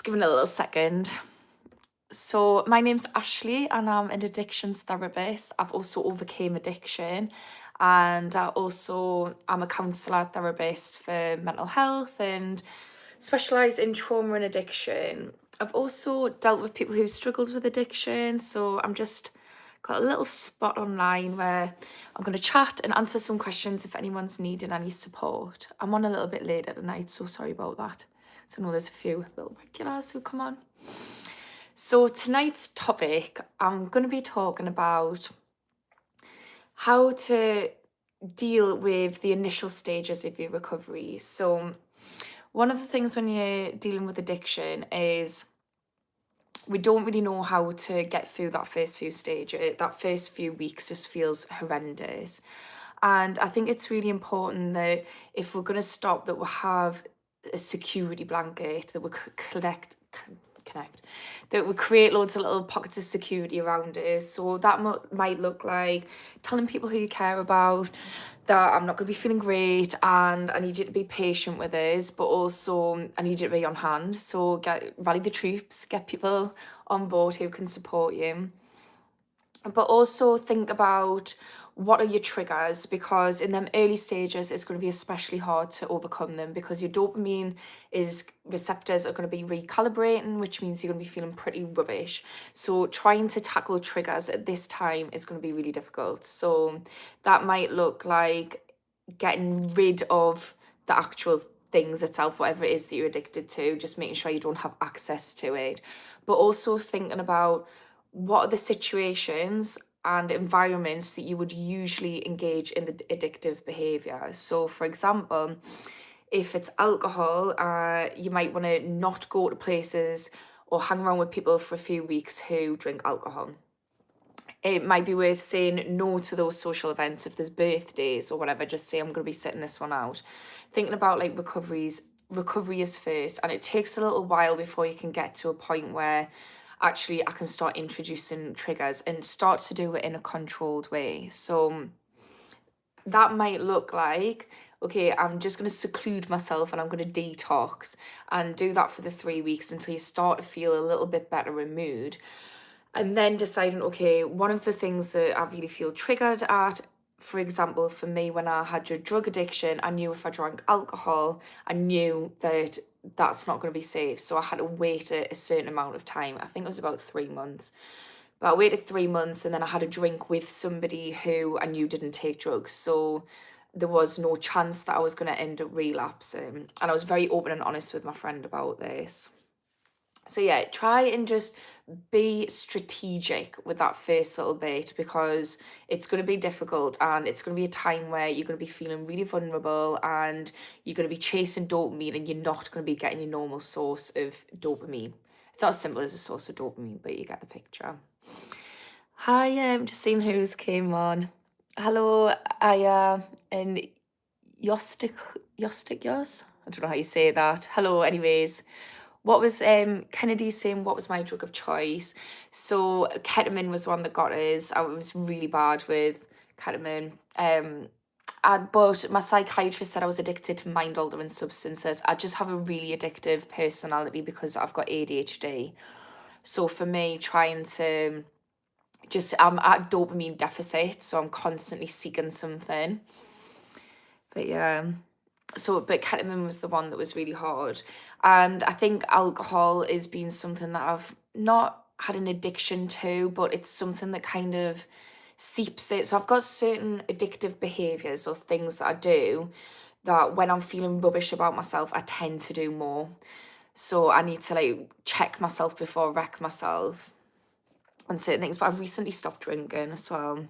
Just give it a little second. So my name's Ashley and I'm an addictions therapist. I've also overcame addiction and I'm a counsellor therapist for mental health and specialise in trauma and addiction. I've also dealt with people who struggled with addiction, so I'm just got a little spot online where I'm going to chat and answer some questions if anyone's needing any support. I'm on a little bit late at the night, so sorry about that. So I know there's a few little regulars who come on. So tonight's topic, I'm going to be talking about how to deal with the initial stages of your recovery. So one of the things when you're dealing with addiction is we don't really know how to get through that first few stages. That first few weeks just feels horrendous. And I think it's really important that if we're going to stop, that we have a security blanket, that we connect, that we create loads of little pockets of security around us. So that might look like telling people who you care about that I'm not going to be feeling great and I need you to be patient with us, but also I need you to be on hand. So rally the troops, get people on board who can support you. But also think about what are your triggers, because in them early stages it's going to be especially hard to overcome them because your dopamine receptors are going to be recalibrating, which means you're going to be feeling pretty rubbish. So trying to tackle triggers at this time is going to be really difficult. So that might look like getting rid of the actual things itself, whatever it is that you're addicted to, just making sure you don't have access to it, but also thinking about what are the situations and environments that you would usually engage in the addictive behavior. So for example, if it's alcohol, you might want to not go to places or hang around with people for a few weeks who drink alcohol. It might be worth saying no to those social events. If there's birthdays or whatever, just say I'm going to be sitting this one out. Thinking about like recovery is first, and it takes a little while before you can get to a point where actually I can start introducing triggers and start to do it in a controlled way. So that might look like, okay, I'm just going to seclude myself and I'm going to detox and do that for the 3 weeks until you start to feel a little bit better in mood. And then deciding, okay, one of the things that I really feel triggered at, for example, for me, when I had your drug addiction, I knew if I drank alcohol, I knew that that's not going to be safe. So I had to wait a certain amount of time. I think it was about 3 months. But I waited 3 months and then I had a drink with somebody who I knew didn't take drugs. So there was no chance that I was going to end up relapsing. And I was very open and honest with my friend about this. So yeah, try and just be strategic with that first little bit, because it's going to be difficult and it's going to be a time where you're going to be feeling really vulnerable and you're going to be chasing dopamine and you're not going to be getting your normal source of dopamine. It's not as simple as a source of dopamine, but you get the picture. Hi, just seeing who's came on. Hello, Aya and Yostik Yos? I don't know how you say that. Hello, anyways. What was Kennedy saying, what was my drug of choice? So ketamine was the one that got us. I was really bad with ketamine. But my psychiatrist said I was addicted to mind-altering substances. I just have a really addictive personality because I've got ADHD. So for me, trying to I'm at dopamine deficit, so I'm constantly seeking something. But yeah. But ketamine was the one that was really hard. And I think alcohol has been something that I've not had an addiction to, but it's something that kind of seeps it. So I've got certain addictive behaviours or things that I do that when I'm feeling rubbish about myself, I tend to do more. So I need to like check myself before I wreck myself on certain things. But I've recently stopped drinking as well.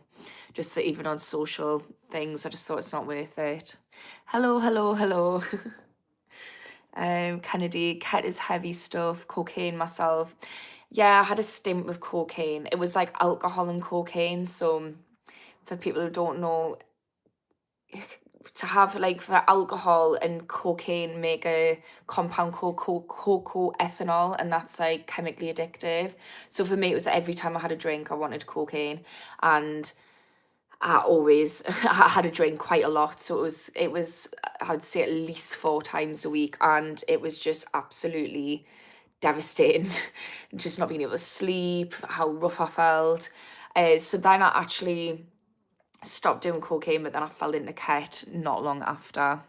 Just so even on social things, I just thought it's not worth it. Hello. Kennedy, Ket is heavy stuff, cocaine myself. Yeah, I had a stint with cocaine. It was like alcohol and cocaine. So for people who don't know, to have like for alcohol and cocaine make a compound called cocoethanol, and that's like chemically addictive. So for me, it was every time I had a drink, I wanted cocaine, and I had a drink quite a lot. So it was I'd say at least 4 times a week, and it was just absolutely devastating. Just not being able to sleep, how rough I felt. So then I actually stopped doing cocaine, but then I fell into ket not long after.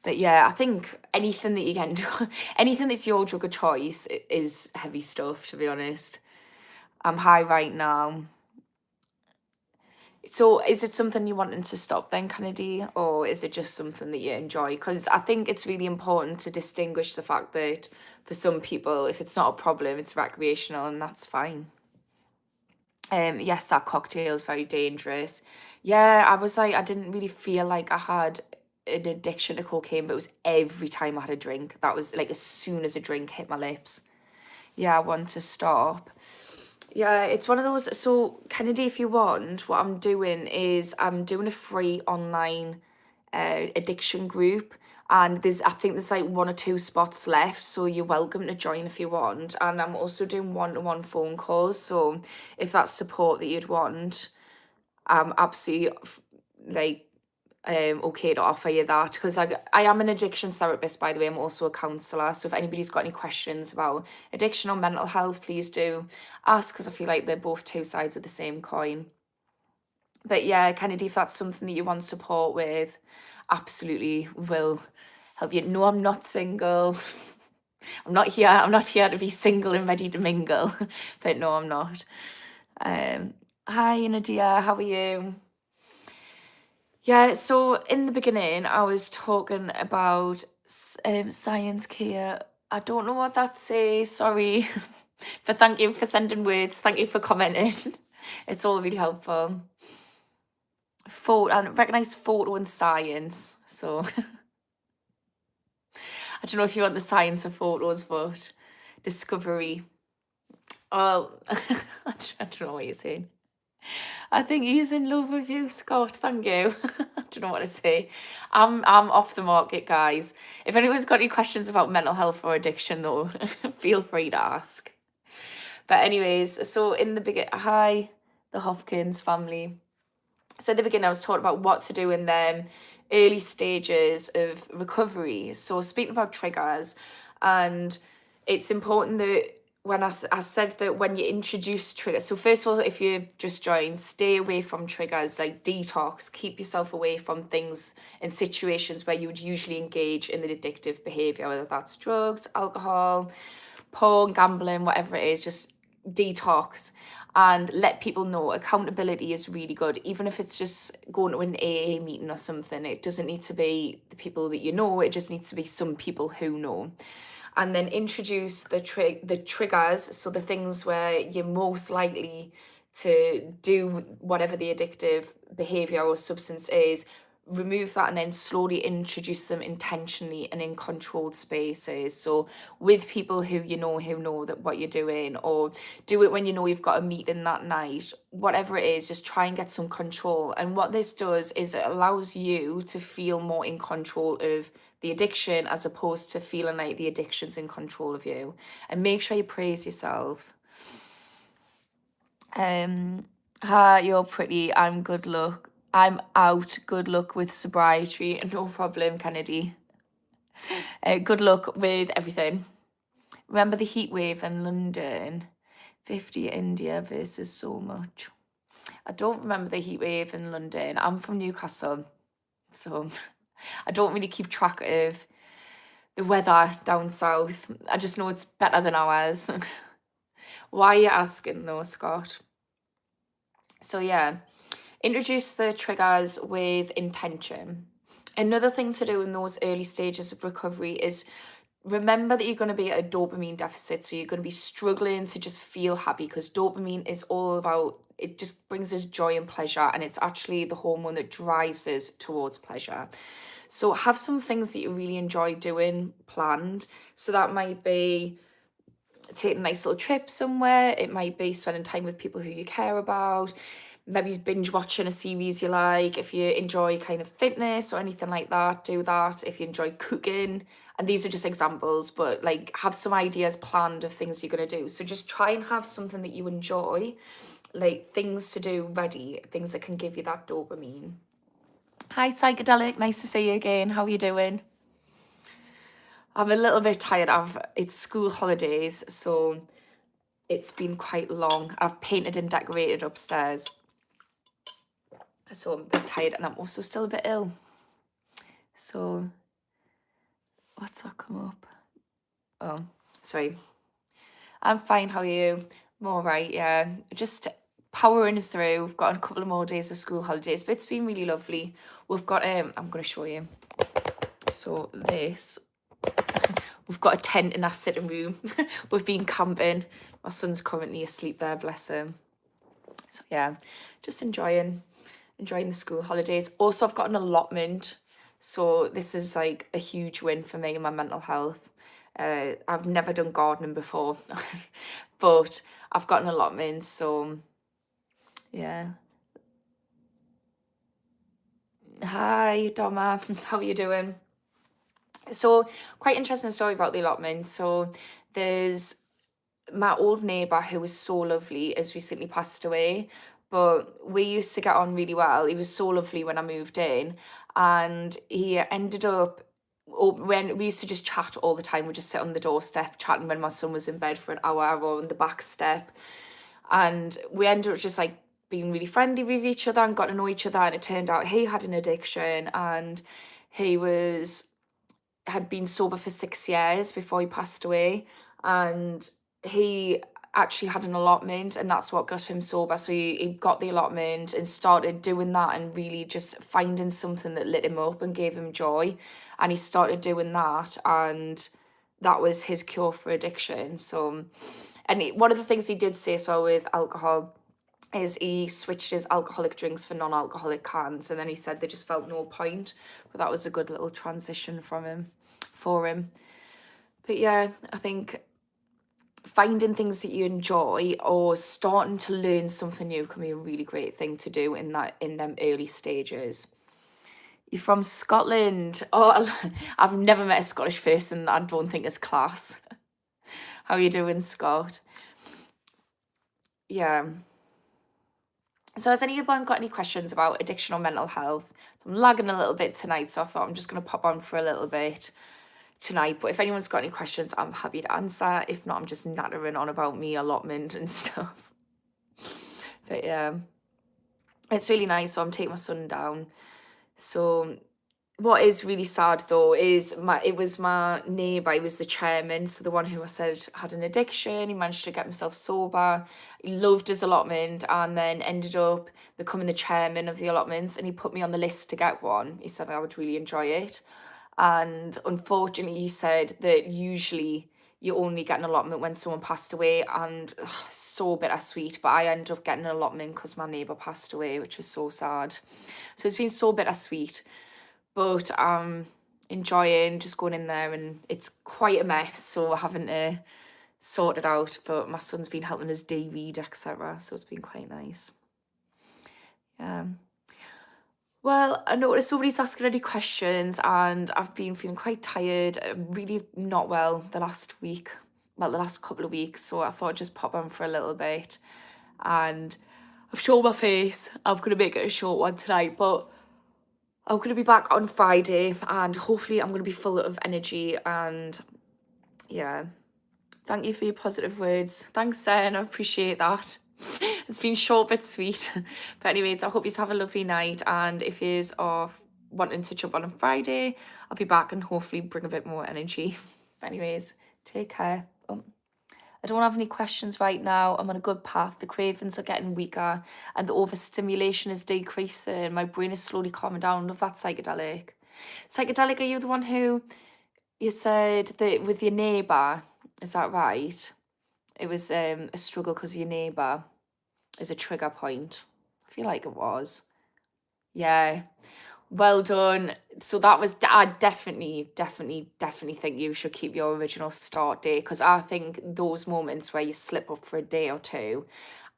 But yeah, I think anything that you get into, anything that's your drug of choice is heavy stuff, to be honest. I'm high right now. So is it something you wanting to stop then, Kennedy, or is it just something that you enjoy? Because I think it's really important to distinguish the fact that for some people, if it's not a problem, it's recreational, and that's fine. Yes, that cocktail is very dangerous. Yeah, I was like, I didn't really feel like I had an addiction to cocaine, but it was every time I had a drink. That was like as soon as a drink hit my lips. Yeah, I want to stop. Yeah, it's one of those. So, Kennedy, if you want, what I'm doing is I'm doing a free online addiction group, and I think there's like 1 or 2 spots left, so you're welcome to join if you want. And I'm also doing one-to-one phone calls, so if that's support that you'd want, I'm absolutely like okay to offer you that, because I am an addictions therapist, by the way. I'm also a counsellor, so if anybody's got any questions about addiction or mental health, please do ask, because I feel like they're both two sides of the same coin. But yeah, Kennedy, if that's something that you want support with, absolutely will help you. No, I'm not single. I'm not here to be single and ready to mingle. But no, I'm not. Hi Nadia, how are you? Yeah, so in the beginning, I was talking about science care. I don't know what that says, sorry. But thank you for sending words. Thank you for commenting. It's all really helpful. I recognise photo and science. So I don't know if you want the science of photos, but discovery. Well, I don't know what you're saying. I think he's in love with you, Scott. Thank you. I don't know what to say. I'm off the market, guys. If anyone's got any questions about mental health or addiction, though, feel free to ask. But anyways, so in the beginning, hi, the Hopkins family. So at the beginning, I was talking about what to do in the early stages of recovery. So speaking about triggers, and it's important that when I said that when you introduce triggers, so first of all, if you just joined, stay away from triggers, like detox, keep yourself away from things and situations where you would usually engage in the addictive behavior, whether that's drugs, alcohol, porn, gambling, whatever it is, just detox and let people know. Accountability is really good, even if it's just going to an AA meeting or something. It doesn't need to be the people that you know, it just needs to be some people who know. And then introduce the triggers, so the things where you're most likely to do whatever the addictive behavior or substance is. Remove that and then slowly introduce them intentionally and in controlled spaces. So with people who know that what you're doing, or do it when you know you've got a meeting that night, whatever it is, just try and get some control. And what this does is it allows you to feel more in control of the addiction, as opposed to feeling like the addiction's in control of you. And make sure you praise yourself. Hi, you're pretty. I'm good luck. I'm out. Good luck with sobriety. No problem, Kennedy. Good luck with everything. Remember the heat wave in London? 50 India versus so much. I don't remember the heat wave in London. I'm from Newcastle, so I don't really keep track of the weather down south. I just know it's better than ours. Why are you asking though, Scott? So yeah, introduce the triggers with intention. Another thing to do in those early stages of recovery is remember that you're going to be at a dopamine deficit. So you're going to be struggling to just feel happy, because dopamine is all about, it just brings us joy and pleasure, and it's actually the hormone that drives us towards pleasure. So have some things that you really enjoy doing planned. So that might be taking a nice little trip somewhere. It might be spending time with people who you care about. Maybe binge watching a series you like. If you enjoy kind of fitness or anything like that, do that. If you enjoy cooking, and these are just examples, but like have some ideas planned of things you're going to do. So just try and have something that you enjoy, like things to do ready, things that can give you that dopamine. Hi, Psychedelic. Nice to see you again. How are you doing? I'm a little bit tired. It's school holidays, so it's been quite long. I've painted and decorated upstairs, so I'm a bit tired, and I'm also still a bit ill. So what's that come up? Oh, sorry. I'm fine. How are you? I'm all right. Yeah, just powering through. We've got a couple of more days of school holidays, but it's been really lovely. We've got I'm going to show you. So this, we've got a tent in our sitting room. We've been camping. My son's currently asleep there, bless him. So yeah, just enjoying the school holidays. Also, I've got an allotment, so this is like a huge win for me and my mental health. I've never done gardening before, but I've got an allotment, so yeah. Hi, Doma. How are you doing? So, quite interesting story about the allotment. So, there's my old neighbour who was so lovely has recently passed away, but we used to get on really well. He was so lovely when I moved in, and he ended up. When we used to just chat all the time, we'd just sit on the doorstep chatting when my son was in bed for an hour or on the back step, and we ended up just like being really friendly with each other and got to know each other. And it turned out he had an addiction, and he had been sober for 6 years before he passed away, and he actually had an allotment, and that's what got him sober. So he got the allotment and started doing that and really just finding something that lit him up and gave him joy, and he started doing that, and that was his cure for addiction. So, and one of the things he did say as well with alcohol is he switched his alcoholic drinks for non-alcoholic cans, and then he said they just felt no point, but that was a good little transition for him. But yeah, I think finding things that you enjoy or starting to learn something new can be a really great thing to do in them early stages. You're from Scotland. Oh, I've never met a Scottish person that I don't think is class. How are you doing, Scott? Yeah. So has anyone got any questions about addiction or mental health? So I'm lagging a little bit tonight, so I thought I'm just going to pop on for a little bit tonight. But if anyone's got any questions, I'm happy to answer. If not, I'm just nattering on about me allotment and stuff. But yeah, it's really nice. So I'm taking my son down. So what is really sad though is it was my neighbour, he was the chairman, so the one who I said had an addiction. He managed to get himself sober. He loved his allotment and then ended up becoming the chairman of the allotments, and he put me on the list to get one. He said I would really enjoy it. And unfortunately, he said that usually you only get an allotment when someone passed away, and so bittersweet. But I ended up getting an allotment because my neighbour passed away, which was so sad. So it's been so bittersweet. But I'm enjoying just going in there, and it's quite a mess, so having to sort it out. But my son's been helping us day read, etc. So it's been quite nice. Yeah. Well, I noticed nobody's asking any questions, and I've been feeling quite tired, really not well the last week, well, the last couple of weeks. So I thought I'd just pop on for a little bit. And I've shown my face. I'm going to make it a short one tonight, but I'm going to be back on Friday, and hopefully I'm going to be full of energy. And yeah, thank you for your positive words. Thanks, Sen. I appreciate that. It's been short but sweet. But anyways, I hope you have a lovely night. And if you are wanting to jump on Friday, I'll be back and hopefully bring a bit more energy. But anyways, take care. I don't have any questions right now. I'm on a good path. The cravings are getting weaker and the overstimulation is decreasing. My brain is slowly calming down. Love that psychedelic. Psychedelic, are you the one who you said that with your neighbour? Is that right? It was a struggle because your neighbour is a trigger point. I feel like it was. Yeah. Well done. So that was, I definitely think you should keep your original start date, because I think those moments where you slip up for a day or two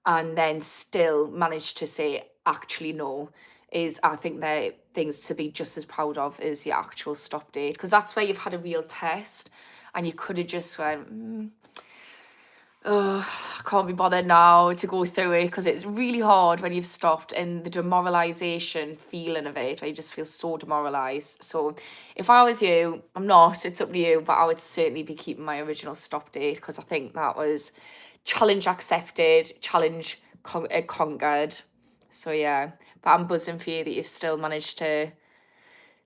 and then still manage to say, actually, no, I think they're things to be just as proud of as your actual stop date, because that's where you've had a real test and you could have just went, Oh, I can't be bothered now to go through it because it's really hard when you've stopped, and the demoralization feeling of it. I just feel so demoralized. So if I was you, I'm not, it's up to you, but I would certainly be keeping my original stop date because I think that was challenge accepted, challenge conquered. So yeah, but I'm buzzing for you that you've still managed to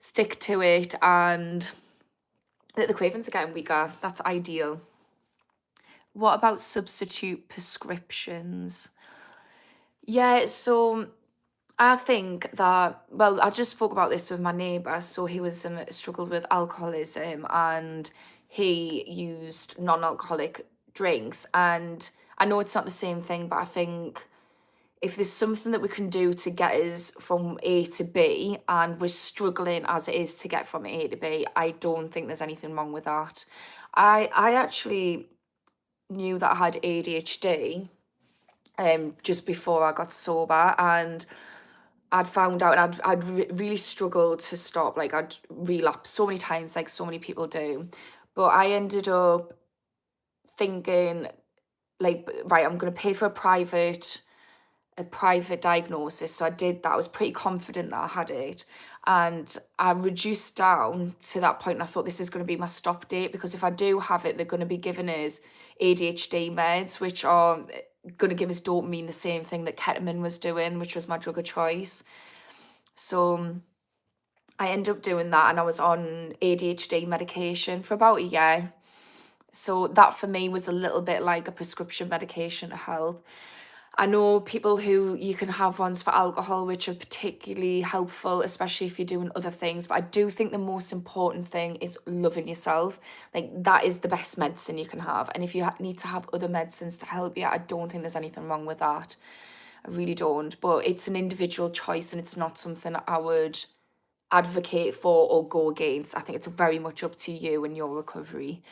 stick to it and that the cravings are getting weaker. That's ideal. What about substitute prescriptions? Yeah, so I think that, well, I just spoke about this with my neighbour. So he struggled with alcoholism and he used non-alcoholic drinks. And I know it's not the same thing, but I think if there's something that we can do to get us from A to B and we're struggling as it is to get from A to B, I don't think there's anything wrong with that. I actually knew that I had ADHD just before I got sober, and I'd found out, and really struggled to stop. Like, I'd relapse so many times, like so many people do. But I ended up thinking, like, right, I'm gonna pay for a private diagnosis. So I did that. I was pretty confident that I had it. And I reduced down to that point, and I thought this is going to be my stop date, because if I do have it, they're going to be giving us ADHD meds, which are going to give us dopamine, the same thing that ketamine was doing, which was my drug of choice. So I ended up doing that, and I was on ADHD medication for about a year. So that for me was a little bit like a prescription medication to help. I know people who you can have ones for alcohol, which are particularly helpful, especially if you're doing other things. But I do think the most important thing is loving yourself. Like, that is the best medicine you can have. And if you need to have other medicines to help you, I don't think there's anything wrong with that. I really don't. But it's an individual choice, and it's not something I would advocate for or go against. I think it's very much up to you and your recovery.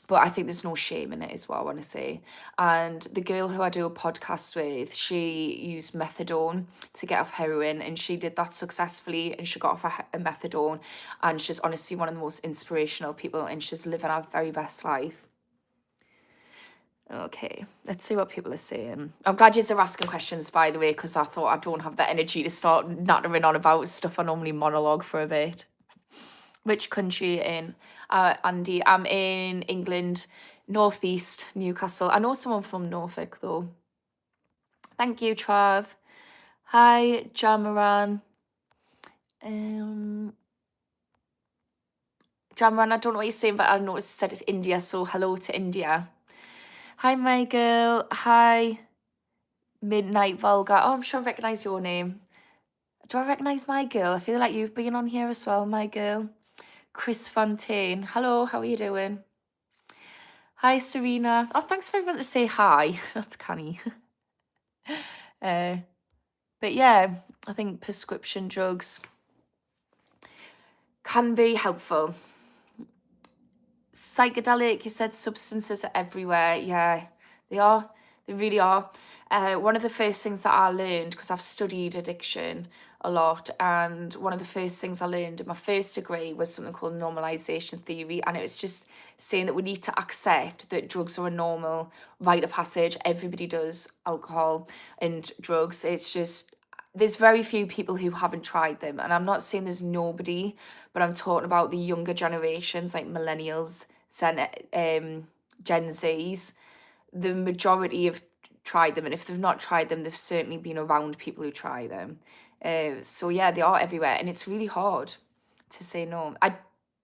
But I think there's no shame in it as well, I want to say. And the girl who I do a podcast with, she used methadone to get off heroin, and she did that successfully, and she got off a methadone, and she's honestly one of the most inspirational people, and she's living her very best life. Okay, let's see what people are saying. I'm glad you're asking questions, by the way, because I thought I don't have the energy to start nattering on about stuff I normally monologue for a bit. Which country in? Andy, I'm in England, northeast Newcastle. I know someone from Norfolk though. Thank you, Trav. Hi, Jamaran. Jamaran, I don't know what you're saying, but I noticed it said it's India, so hello to India. Hi, my girl. Hi, Midnight Vulgar. Oh, I'm sure I recognise your name. Do I recognise my girl? I feel like you've been on here as well, my girl. Chris Fontaine. Hello, how are you doing? Hi, Serena. Oh, thanks for everyone to say hi. That's canny. But yeah, I think prescription drugs can be helpful. Psychedelic, you said substances are everywhere. Yeah, they are. They really are. One of the first things that I learned, because I've studied addiction a lot, and one of the first things I learned in my first degree was something called normalization theory, and it was just saying that we need to accept that drugs are a normal rite of passage. Everybody does alcohol and drugs. It's just, there's very few people who haven't tried them, and I'm not saying there's nobody, but I'm talking about the younger generations, like millennials, Gen Zs. The majority have tried them, and if they've not tried them, they've certainly been around people who try them. So yeah, they are everywhere, and it's really hard to say no. I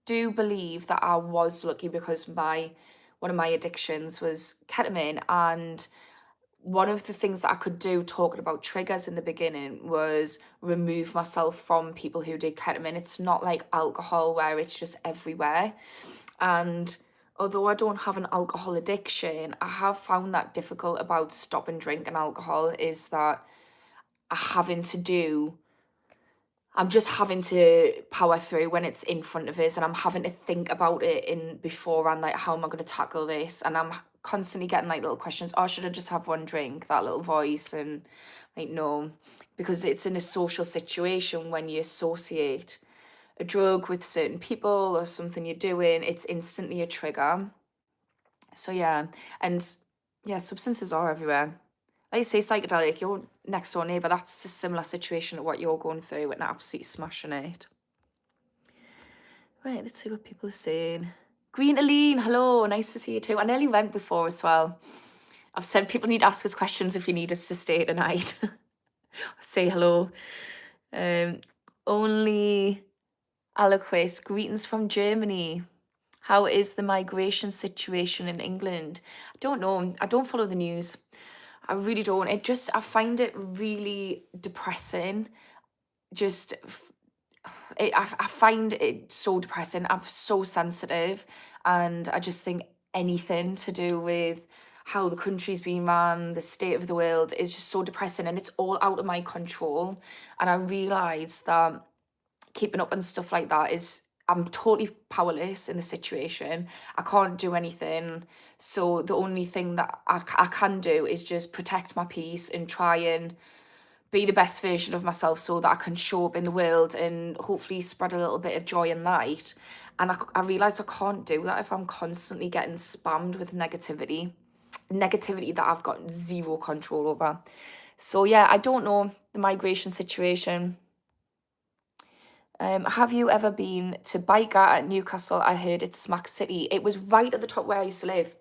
do believe that I was lucky because one of my addictions was ketamine, and one of the things that I could do, talking about triggers in the beginning, was remove myself from people who did ketamine. It's not like alcohol where it's just everywhere. And although I don't have an alcohol addiction, I have found that difficult about stopping drinking alcohol, is that I'm just having to power through when it's in front of us, and I'm having to think about it in beforehand, like, how am I going to tackle this? And I'm constantly getting like little questions. Oh, should I just have one drink? That little voice, and like, no, because it's in a social situation when you associate a drug with certain people or something you're doing, it's instantly a trigger. So yeah, and Yeah, substances are everywhere. Like you say, psychedelic, your next door neighbour, that's a similar situation to what you're going through and absolutely smashing it. Right, let's see what people are saying. Green Aline, hello, nice to see you too. I nearly went before as well. I've said people need to ask us questions if you need us to stay tonight. Say hello. Only Aloquist, greetings from Germany. How is the migration situation in England? I don't know. I don't follow the news. I really don't. I find it really depressing. Just, I find it so depressing. I'm so sensitive, and I just think anything to do with how the country's being run, the state of the world is just so depressing, and it's all out of my control. And I realise that keeping up and stuff like that is I'm totally powerless in the situation. I can't do anything. So the only thing that I can do is just protect my peace and try and be the best version of myself so that I can show up in the world and hopefully spread a little bit of joy and light. And I realised I can't do that if I'm constantly getting spammed with negativity that I've got zero control over. So yeah, I don't know the migration situation. Have you ever been to Biker at Newcastle? I heard it's Smack City. It was right at the top where I used to live.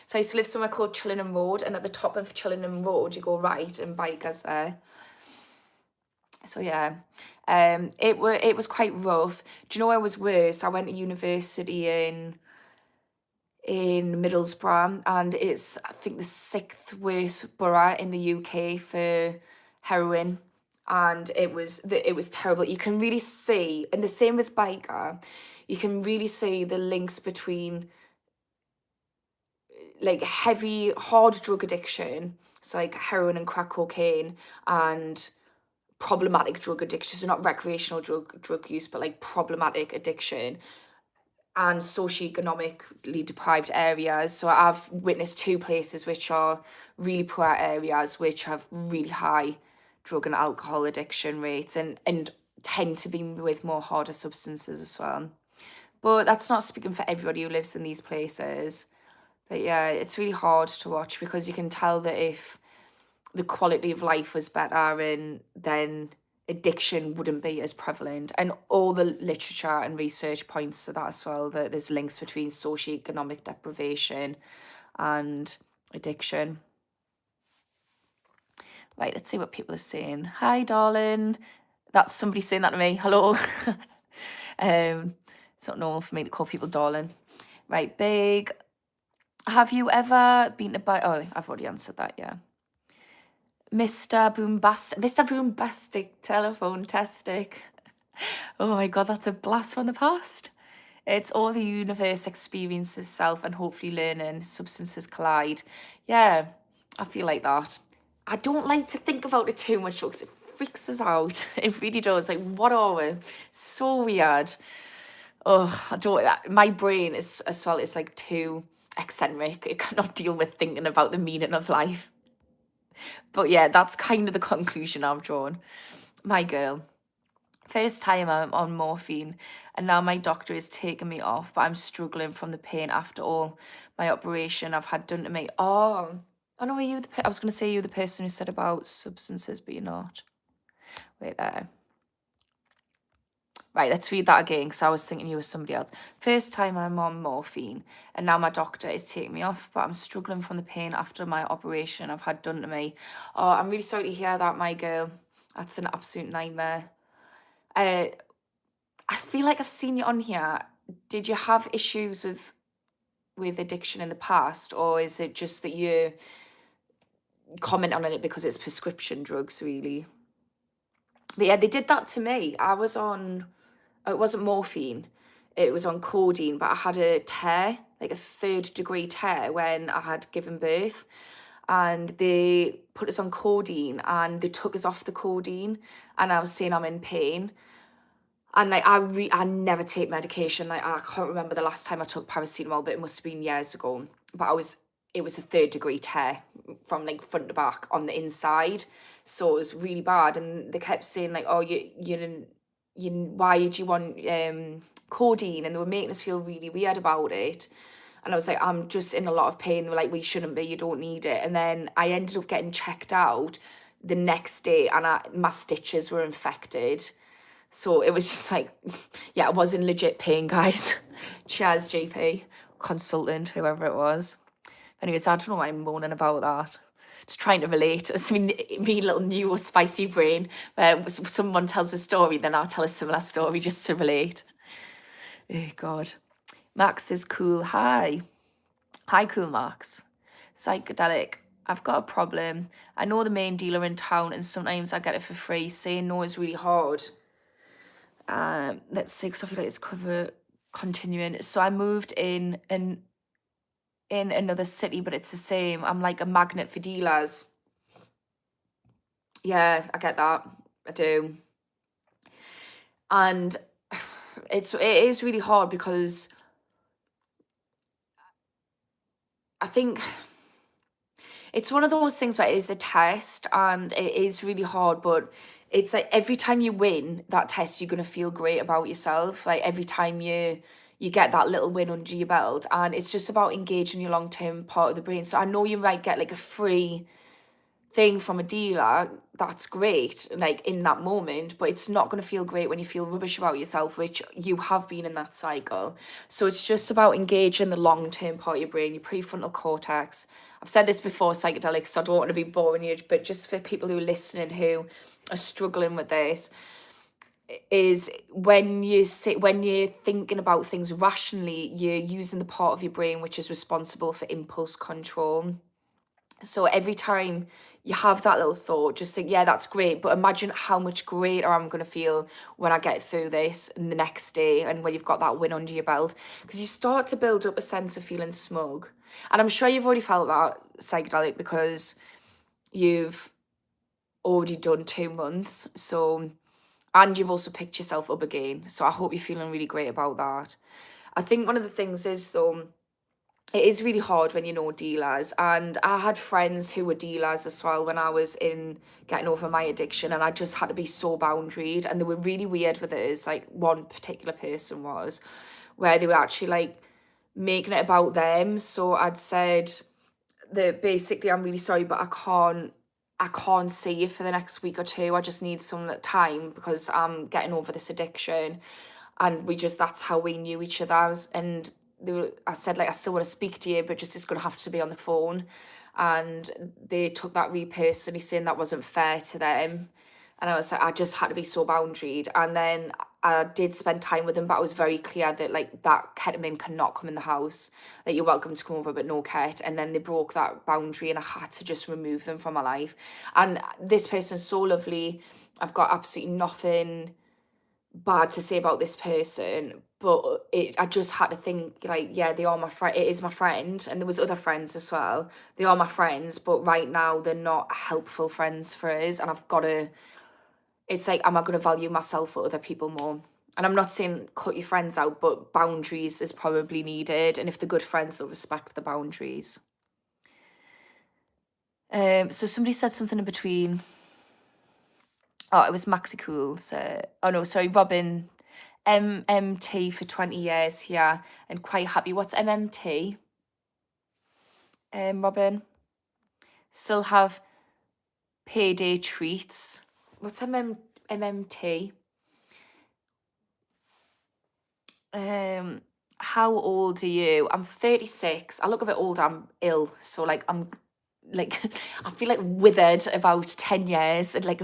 So I used to live somewhere called Chillingham Road, and at the top of Chillingham Road, you go right, and Biker's there. So yeah, it was quite rough. Do you know where it was worse? I went to university in Middlesbrough, and it's I think the 6th worst borough in the UK for heroin, and it was terrible. You can really see, and the same with Biker, you can really see the links between like heavy hard drug addiction, so like heroin and crack cocaine, and problematic drug addiction, so not recreational drug use, but like problematic addiction and socioeconomically deprived areas. So I've witnessed 2 places which are really poor areas which have really high drug and alcohol addiction rates and tend to be with more harder substances as well. But that's not speaking for everybody who lives in these places. But yeah, it's really hard to watch because you can tell that if the quality of life was better, and then addiction wouldn't be as prevalent. And all the literature and research points to that as well, that there's links between socioeconomic deprivation and addiction. Right, let's see what people are saying. Hi, darling. That's somebody saying that to me. Hello. It's not normal for me to call people darling. Right, big. Have you ever been to oh, I've already answered that, yeah. Mr. Boombastic telephone testic. Oh my god, that's a blast from the past. It's all the universe experiences self and hopefully learning substances collide. Yeah, I feel like that. I don't like to think about it too much because it freaks us out. It really does. Like, what are we? So weird. Oh, I don't. My brain is as well. It's like too eccentric. It cannot deal with thinking about the meaning of life. But yeah, that's kind of the conclusion I've drawn. My girl. First time I'm on morphine, and now my doctor is taking me off, but I'm struggling from the pain after all my operation I've had done to me. Oh, no, I was going to say you were the person who said about substances, but you're not. Wait there. Right, let's read that again because I was thinking you were somebody else. First time I'm on morphine, and now my doctor is taking me off, but I'm struggling from the pain after my operation I've had done to me. Oh, I'm really sorry to hear that, my girl. That's an absolute nightmare. I feel like I've seen you on here. Did you have issues with addiction in the past, or is it just that you comment on it because it's prescription drugs, really? But yeah, they did that to me. I was on, it wasn't morphine, it was on codeine, but I had a tear, like a 3rd degree tear when I had given birth. And they put us on codeine and they took us off the codeine, and I was saying I'm in pain. And like I never take medication. Like I can't remember the last time I took paracetamol, but it must have been years ago. But it was a 3rd degree tear from like front to back on the inside, so it was really bad. And they kept saying like, oh, you why do you want codeine? And they were making us feel really weird about it. And I was like, I'm just in a lot of pain. They were like, well, you shouldn't be, you don't need it. And then I ended up getting checked out the next day, and my stitches were infected. So it was just like, yeah, I was in legit pain, guys. Cheers, GP, consultant, whoever it was. Anyways, I don't know why I'm moaning about that. Just trying to relate. It's me little new spicy brain. Where someone tells a story, then I'll tell a similar story just to relate. Oh, God. Max is cool. Hi. Hi, cool Max. Psychedelic. I've got a problem. I know the main dealer in town, and sometimes I get it for free. Saying no is really hard. Let's see, because I feel like it's continuing. So I moved in another city, but it's the same. I'm like a magnet for dealers. Yeah, I get that. I do. And it is really hard because I think it's one of those things where it is a test and it is really hard, but it's like every time you win that test, you're gonna feel great about yourself. Like every time you get that little win under your belt, and it's just about engaging your long-term part of the brain. So I know you might get like a free thing from a dealer, that's great, like in that moment, but it's not going to feel great when you feel rubbish about yourself, which you have been in that cycle. So it's just about engaging the long-term part of your brain, your prefrontal cortex. I've said this before, psychedelics, so I don't want to be boring you, but just for people who are listening who are struggling with this, is when you're thinking about things rationally, you're using the part of your brain which is responsible for impulse control. So every time you have that little thought, just think, yeah, that's great. But imagine how much greater I'm going to feel when I get through this and the next day, and when you've got that win under your belt. Because you start to build up a sense of feeling smug. And I'm sure you've already felt that, psychedelic, because you've already done 2 months. So, and you've also picked yourself up again. So I hope you're feeling really great about that. I think one of the things is, though, it is really hard when you know dealers, and I had friends who were dealers as well when I was in getting over my addiction, and I just had to be so boundaried, and they were really weird with it. As like one particular person was, where they were actually like making it about them. So I'd said that basically, I'm really sorry, but I can't see you for the next week or two. I just need some time because I'm getting over this addiction. And that's how we knew each other. And I said, like, I still want to speak to you, but just it's going to have to be on the phone. And they took that really personally, saying that wasn't fair to them. And I was like, I just had to be so boundaried. And then I did spend time with them, but I was very clear that like that ketamine cannot come in the house. That you're welcome to come over, but no ket. And then they broke that boundary, and I had to just remove them from my life. And this person's so lovely. I've got absolutely nothing bad to say about this person, but I just had to think, like, yeah, they are my friend. It is my friend, and there was other friends as well. They are my friends, but right now they're not helpful friends for us, and I've got to. It's like, am I going to value myself or other people more? And I'm not saying cut your friends out, but boundaries is probably needed, and if they're good friends, they'll respect the boundaries. So somebody said something in between. Oh, it was Maxi Cool. So, oh no, sorry, Robin. MMT for 20 years here and quite happy. What's MMT? Robin. Still have payday treats. What's MMT? How old are you? I'm 36. I look a bit older. I'm ill. So like I'm like I feel like withered about 10 years and like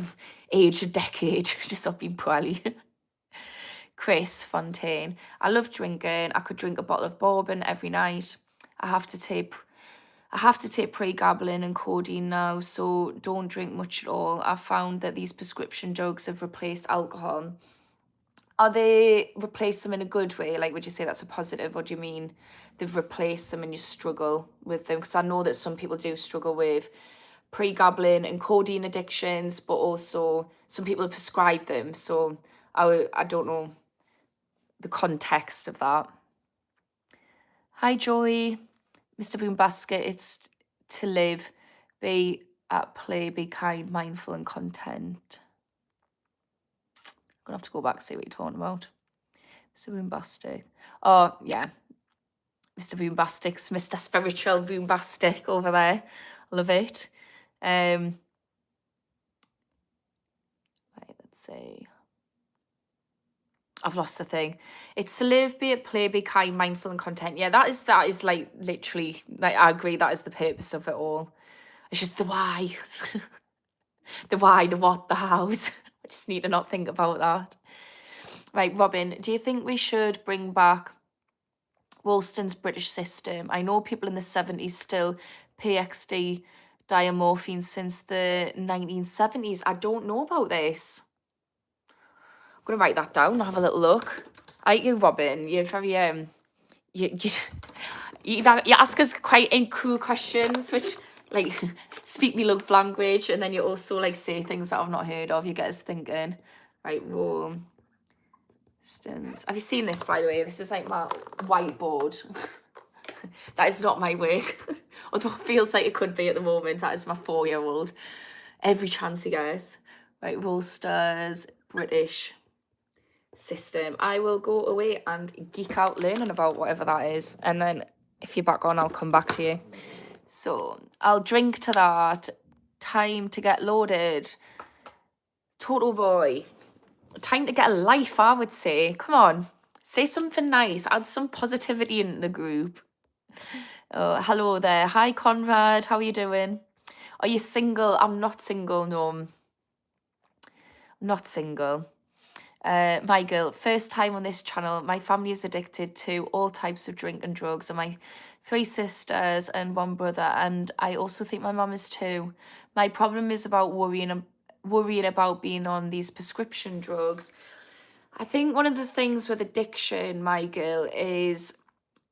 aged a decade just of being poorly. Chris Fontaine. I love drinking. I could drink a bottle of bourbon every night. I have to take pregabalin and codeine now, so don't drink much at all. I've found that these prescription drugs have replaced alcohol. Are they replaced them in a good way? Like, would you say that's a positive, or do you mean they've replaced them and you struggle with them? Because I know that some people do struggle with pregabalin and codeine addictions, but also some people have prescribed them. So I don't know the context of that. Hi, Joey. Mr. Boombasket, it's to live, be at play, be kind, mindful, and content. I'm going to have to go back and see what you're talking about. Mr. Boombastic. Oh, yeah. Mr. Boombastic's Mr. Spiritual Boombastic over there. Love it. Right, let's see. I've lost the thing. It's to live, be at play, be kind, mindful, and content. Yeah, that is like literally, like, I agree, that is the purpose of it all. It's just the why. The why, the what, the hows. I just need to not think about that. Right, Robin, do you think we should bring back Wollston's British system? I know people in the 70s still PXD diamorphine since the 1970s. I don't know about this. I'm going to write that down and have a little look. I like you, Robin. You're very, you ask us quite cool questions, which, like, speak me love language, and then you also, like, say things that I've not heard of. You get us thinking. Right, Wollston's. Have you seen this, by the way? This is, like, my whiteboard. That is not my work. Although it feels like it could be at the moment. That is my 4-year-old. Every chance he gets. Right, Wollston's British system. I will go away and geek out learning about whatever that is. And then if you're back on, I'll come back to you. So I'll drink to that. Time to get loaded. Total boy. Time to get a life, I would say. Come on. Say something nice. Add some positivity in the group. Oh, hello there. Hi, Conrad. How are you doing? Are you single? I'm not single, no. I'm not single. My girl, first time on this channel. My family is addicted to all types of drink and drugs, and my 3 sisters and 1 brother, and I also think my mum is too. My problem is about worrying about being on these prescription drugs. I think one of the things with addiction, my girl, is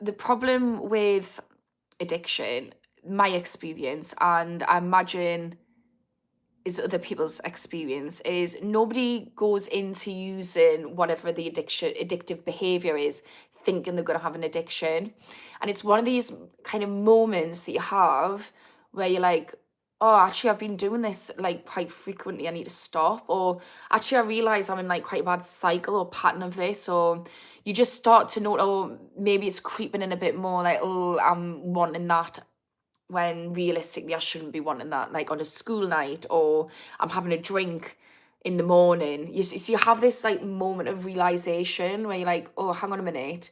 the problem with addiction, my experience, and I imagine is other people's experience, is nobody goes into using whatever the addictive behavior is thinking they're going to have an addiction. And it's one of these kind of moments that you have where you're like, oh, actually I've been doing this like quite frequently, I need to stop. Or actually I realize I'm in like quite a bad cycle or pattern of this. Or you just start to note, oh, maybe it's creeping in a bit more, like, oh, I'm wanting that, when realistically I shouldn't be wanting that, like on a school night, or I'm having a drink in the morning. So you have this like moment of realization where you're like, oh, hang on a minute.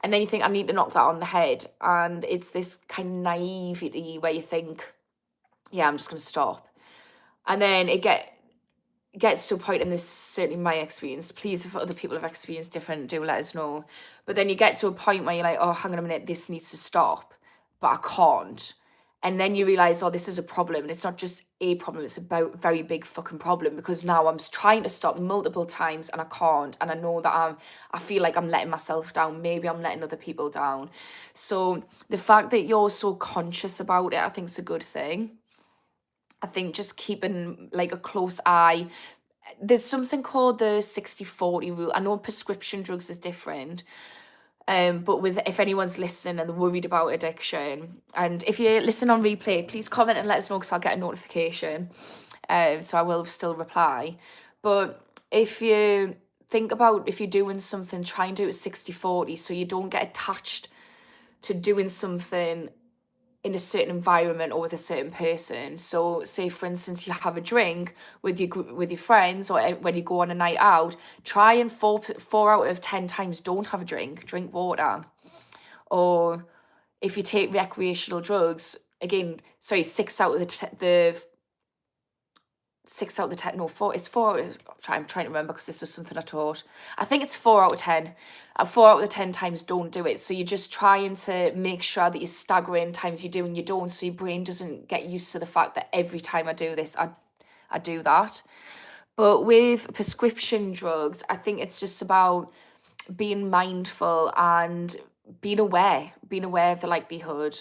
And then you think, I need to knock that on the head. And it's this kind of naivety where you think, yeah, I'm just going to stop. And then it gets to a point, and this is certainly my experience. Please, if other people have experienced different, do let us know. But then you get to a point where you're like, oh, hang on a minute, this needs to stop, but I can't. And then you realize, oh, this is a problem. And it's not just a problem, it's a very big fucking problem, because now I'm trying to stop multiple times and I can't. And I know that I feel like I'm letting myself down. Maybe I'm letting other people down. So the fact that you're so conscious about it, I think is a good thing. I think just keeping like a close eye. There's something called the 60-40 rule. I know prescription drugs is different. But if anyone's listening and they're worried about addiction, and if you listen on replay, please comment and let us know, because I'll get a notification. So I will still reply. But if you think about, if you're doing something, try and do it 60-40, so you don't get attached to doing something in a certain environment or with a certain person. So say, for instance, you have a drink with your group, with your friends, or when you go on a night out, try and 4 out of 10 times don't have a drink water. Or if you take recreational drugs, again, sorry, 6 out of the 6 out of the 10, no, 4, it's 4, I'm trying to remember because this was something I taught. I think it's 4 out of 10. 4 out of the 10 times don't do it. So you're just trying to make sure that you're staggering times you do and you don't, so your brain doesn't get used to the fact that every time I do this, I do that. But with prescription drugs, I think it's just about being mindful and being aware of the likelihood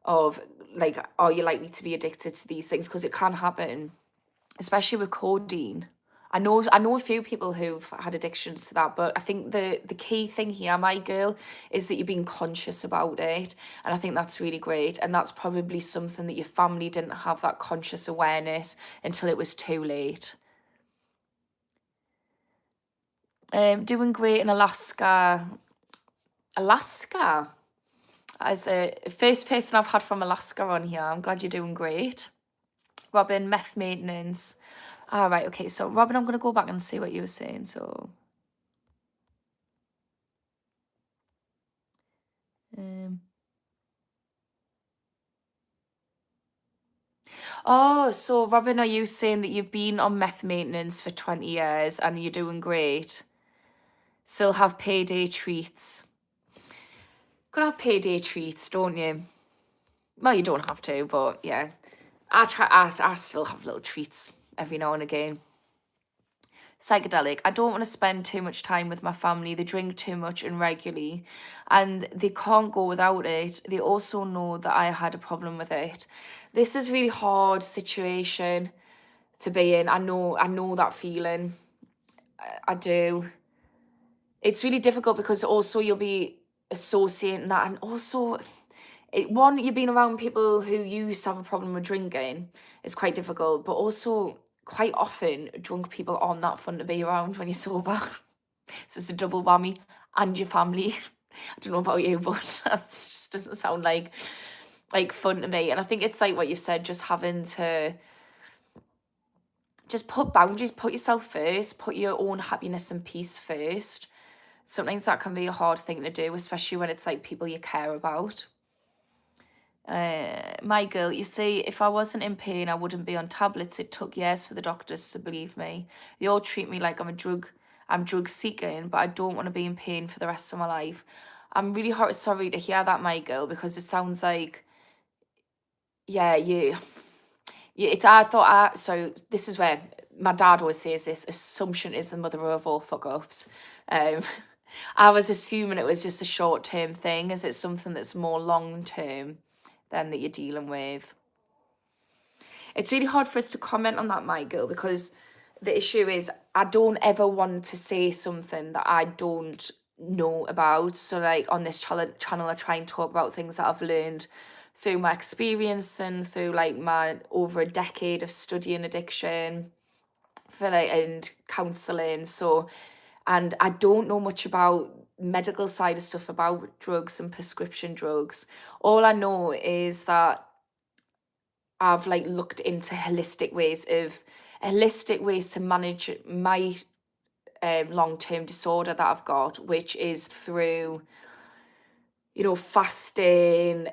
of, like, are you likely to be addicted to these things, because it can happen, especially with codeine. I know a few people who've had addictions to that, but I think the key thing here, my girl, is that you're being conscious about it. And I think that's really great. And that's probably something that your family didn't have, that conscious awareness, until it was too late. Doing great in Alaska. as a first person I've had from Alaska on here. I'm glad you're doing great. Robin, meth maintenance. All right, okay. So Robin, I'm gonna go back and see what you were saying. So, oh, so Robin, are you saying that you've been on meth maintenance for 20 years and you're doing great? Still have payday treats. Gotta have payday treats, don't you? Well, you don't have to, but yeah. I still have little treats every now and again. Psychedelic. I don't want to spend too much time with my family. They drink too much and regularly, and they can't go without it. They also know that I had a problem with it. This is a really hard situation to be in. I know that feeling. I do. It's really difficult because also you'll be associating that, and also one, you've been around people who used to have a problem with drinking. It's quite difficult, but also quite often drunk people aren't that fun to be around when you're sober. So it's a double whammy, and your family. I don't know about you, but that just doesn't sound like fun to me. And I think it's like what you said, just having to just put boundaries, put yourself first, put your own happiness and peace first. Sometimes that can be a hard thing to do, especially when it's like people you care about. My girl, you see, if I wasn't in pain, I wouldn't be on tablets. It took years for the doctors to believe me. They all treat me like I'm drug seeking, but I don't want to be in pain for the rest of my life. I'm really sorry to hear that, my girl, because it sounds like, yeah, so this is where my dad always says this, assumption is the mother of all fuck ups. I was assuming it was just a short term thing. Is it something that's more long term than that you're dealing with? It's really hard for us to comment on that, my girl, because the issue is I don't ever want to say something that I don't know about. So like on this channel I try and talk about things that I've learned through my experience and through like my over a decade of studying addiction for like and counselling. So, and I don't know much about medical side of stuff about drugs and prescription drugs. All I know is that I've like looked into holistic ways to manage my long-term disorder that I've got, which is through, fasting,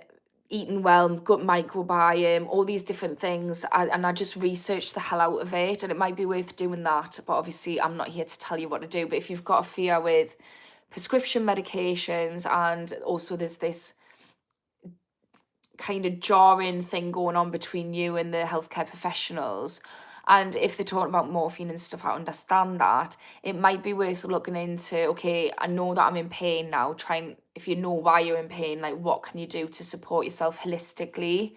eating well, gut microbiome, all these different things. And I just researched the hell out of it, and it might be worth doing that. But obviously, I'm not here to tell you what to do. But if you've got a fear with prescription medications, and also there's this kind of jarring thing going on between you and the healthcare professionals, and if they're talking about morphine and stuff, I understand that. It might be worth looking into, okay, I know that I'm in pain now. If you know why you're in pain, like what can you do to support yourself holistically?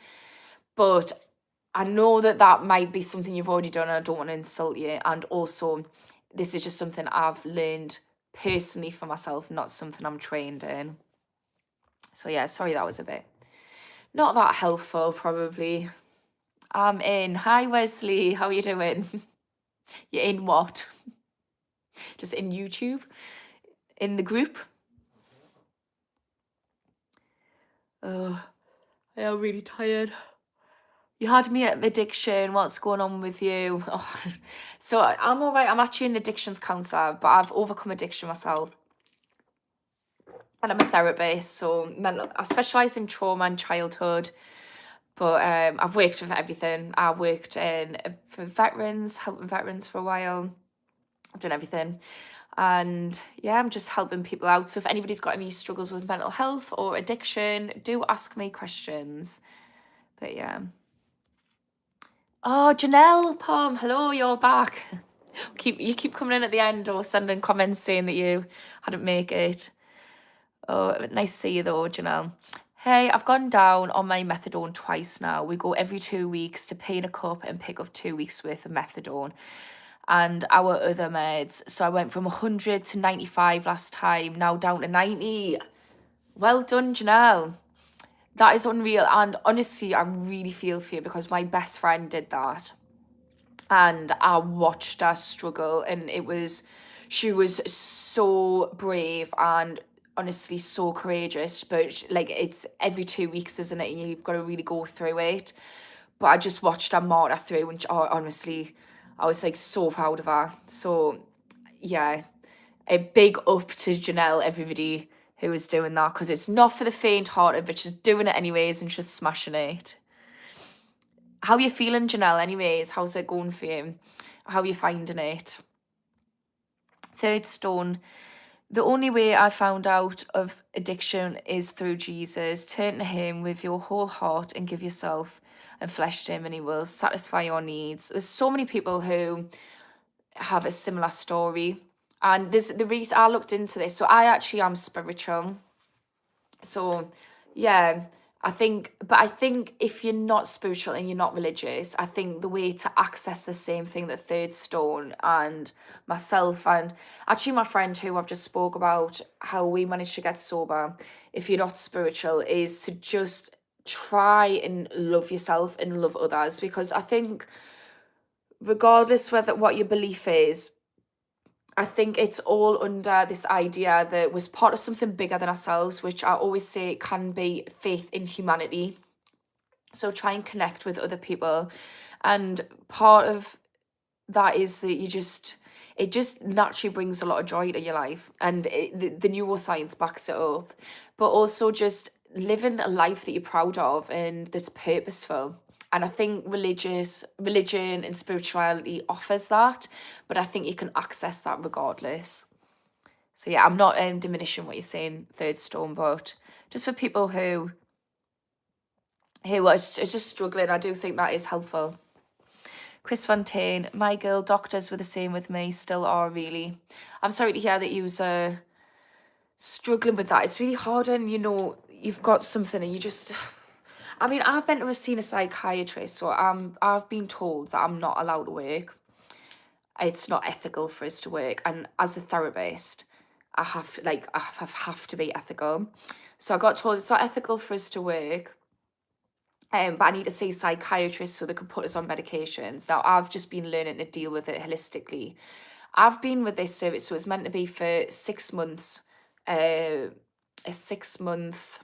But I know that that might be something you've already done, and I don't want to insult you. And also, this is just something I've learned personally for myself, not something I'm trained in. So yeah, sorry that was a bit not that helpful, probably. I'm in. Hi, Wesley. How are you doing? You're in what? Just in YouTube? In the group? Oh, I am really tired. You had me at addiction. What's going on with you? Oh. So I'm all right. I'm actually an addictions counsellor, but I've overcome addiction myself. And I'm a therapist, so I specialise in trauma and childhood. But I've worked with everything. I worked for veterans, helping veterans for a while. I've done everything. And yeah, I'm just helping people out. So if anybody's got any struggles with mental health or addiction, do ask me questions. But yeah. Oh, Janelle, Palm, hello, you're back. You keep coming in at the end or sending comments saying that you hadn't make it. Oh, nice to see you though, Janelle. Hey, I've gone down on my methadone twice now. We go every 2 weeks to pay in a cup and pick up 2 weeks worth of methadone and our other meds. So I went from 100 to 95 last time, now down to 90. Well done, Janelle. That is unreal. And honestly, I really feel for you because my best friend did that. And I watched her struggle, and she was so brave, and honestly so courageous, but like it's every 2 weeks, isn't it? You've got to really go through it. But I just watched her martyr through, and honestly, I was like so proud of her. So yeah, a big up to Janelle, everybody who was doing that, because it's not for the faint-hearted, but just doing it anyways and just smashing it. How are you feeling, Janelle, anyways? How's it going for you? How are you finding it? Third stone. The only way I found out of addiction is through Jesus. Turn to him with your whole heart and give yourself and flesh to him, and he will satisfy your needs. There's so many people who have a similar story. And there's the reason I looked into this. So I actually am spiritual. So yeah, I think if you're not spiritual and you're not religious, I think the way to access the same thing that Third Stone and myself and actually my friend who I've just spoke about how we managed to get sober, if you're not spiritual, is to just try and love yourself and love others, because I think regardless whether what your belief is, I think it's all under this idea that was part of something bigger than ourselves, which I always say can be faith in humanity. So try and connect with other people. And part of that is that it just naturally brings a lot of joy to your life. And the neuroscience backs it up. But also just living a life that you're proud of and that's purposeful. And I think religion and spirituality offers that, but I think you can access that regardless. So yeah, I'm not diminishing what you're saying, Third Stone, but just for people who are just struggling, I do think that is helpful. Chris Fontaine, my girl, doctors were the same with me, still are really. I'm sorry to hear that you was struggling with that. It's really hard when you've got something and you just. I mean, I've been to seen a psychiatrist, so I've been told that I'm not allowed to work. It's not ethical for us to work, and as a therapist, I have to be ethical. So I got told it's not ethical for us to work. But I need to see a psychiatrist so they can put us on medications. Now I've just been learning to deal with it holistically. I've been with this service, so it's meant to be for 6 months. A 6 month,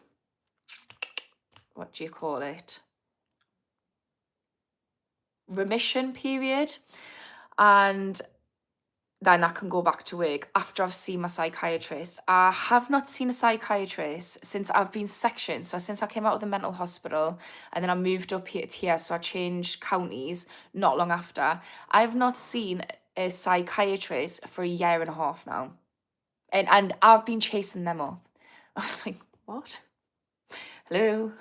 what do you call it? Remission period. And then I can go back to work after I've seen my psychiatrist. I have not seen a psychiatrist since I've been sectioned. So since I came out of the mental hospital and then I moved up here, so I changed counties not long after. I've not seen a psychiatrist for a year and a half now. And I've been chasing them up. I was like, what? Hello?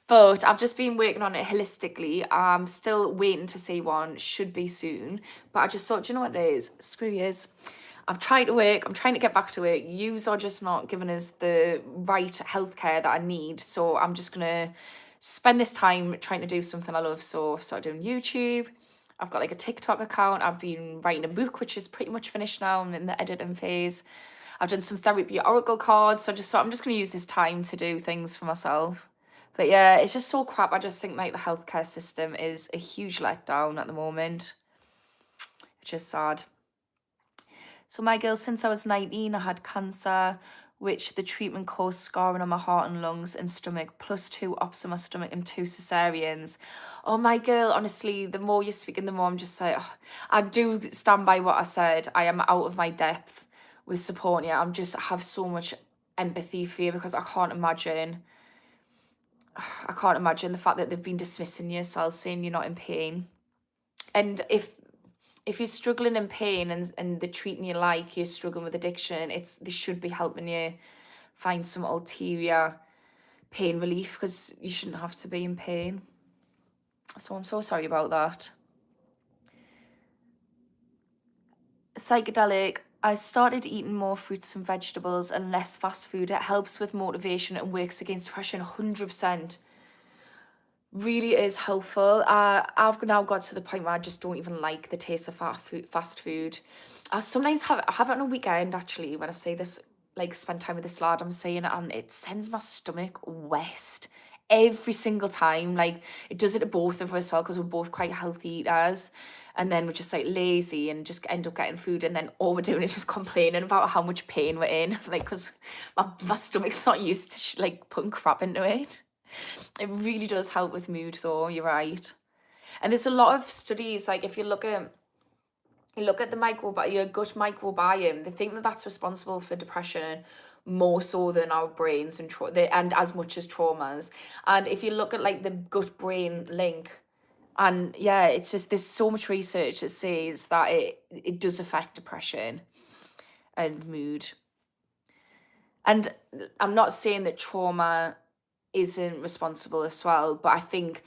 But I've just been working on it holistically. I'm still waiting to see one, should be soon. But I just thought, do you know what it is? Screw yous. I've tried to work, I'm trying to get back to it. Yous are just not giving us the right healthcare that I need. So I'm just gonna spend this time trying to do something I love. So I've started doing YouTube. I've got like a TikTok account. I've been writing a book, which is pretty much finished now. I'm in the editing phase. I've done some therapy oracle cards. So I just thought I'm just gonna use this time to do things for myself. But yeah, it's just so crap. I just think like the healthcare system is a huge letdown at the moment. It's just sad. So my girl, since I was 19, I had cancer, which the treatment caused scarring on my heart and lungs and stomach, plus 2 ops on my stomach and 2 cesareans. Oh my girl, honestly, the more you're speaking, the more I'm just like, I do stand by what I said. I am out of my depth with supporting you. I have so much empathy for you, because I can't imagine the fact that they've been dismissing you as well, saying you're not in pain. And if you're struggling in pain and they're treating you like you're struggling with addiction, they should be helping you find some ulterior pain relief, because you shouldn't have to be in pain. So I'm so sorry about that. Psychedelic. I started eating more fruits and vegetables and less fast food. It helps with motivation and works against depression 100%. Really is helpful. I've now got to the point where I just don't even like the taste of fast food. I sometimes have it on a weekend, actually, when I say this, like spend time with this lad, I'm saying it, and it sends my stomach west every single time. Like, it does it to both of us, because we're both quite healthy eaters. And then we're just like lazy and just end up getting food. And then all we're doing is just complaining about how much pain we're in. Like, because my stomach's not used to like putting crap into it. It really does help with mood, though. You're right. And there's a lot of studies, like if you look at the your gut microbiome, they think that that's responsible for depression more so than our brains and as much as traumas. And if you look at like the gut brain link, and yeah, it's just there's so much research that says that it does affect depression and mood. And I'm not saying that trauma isn't responsible as well, but I think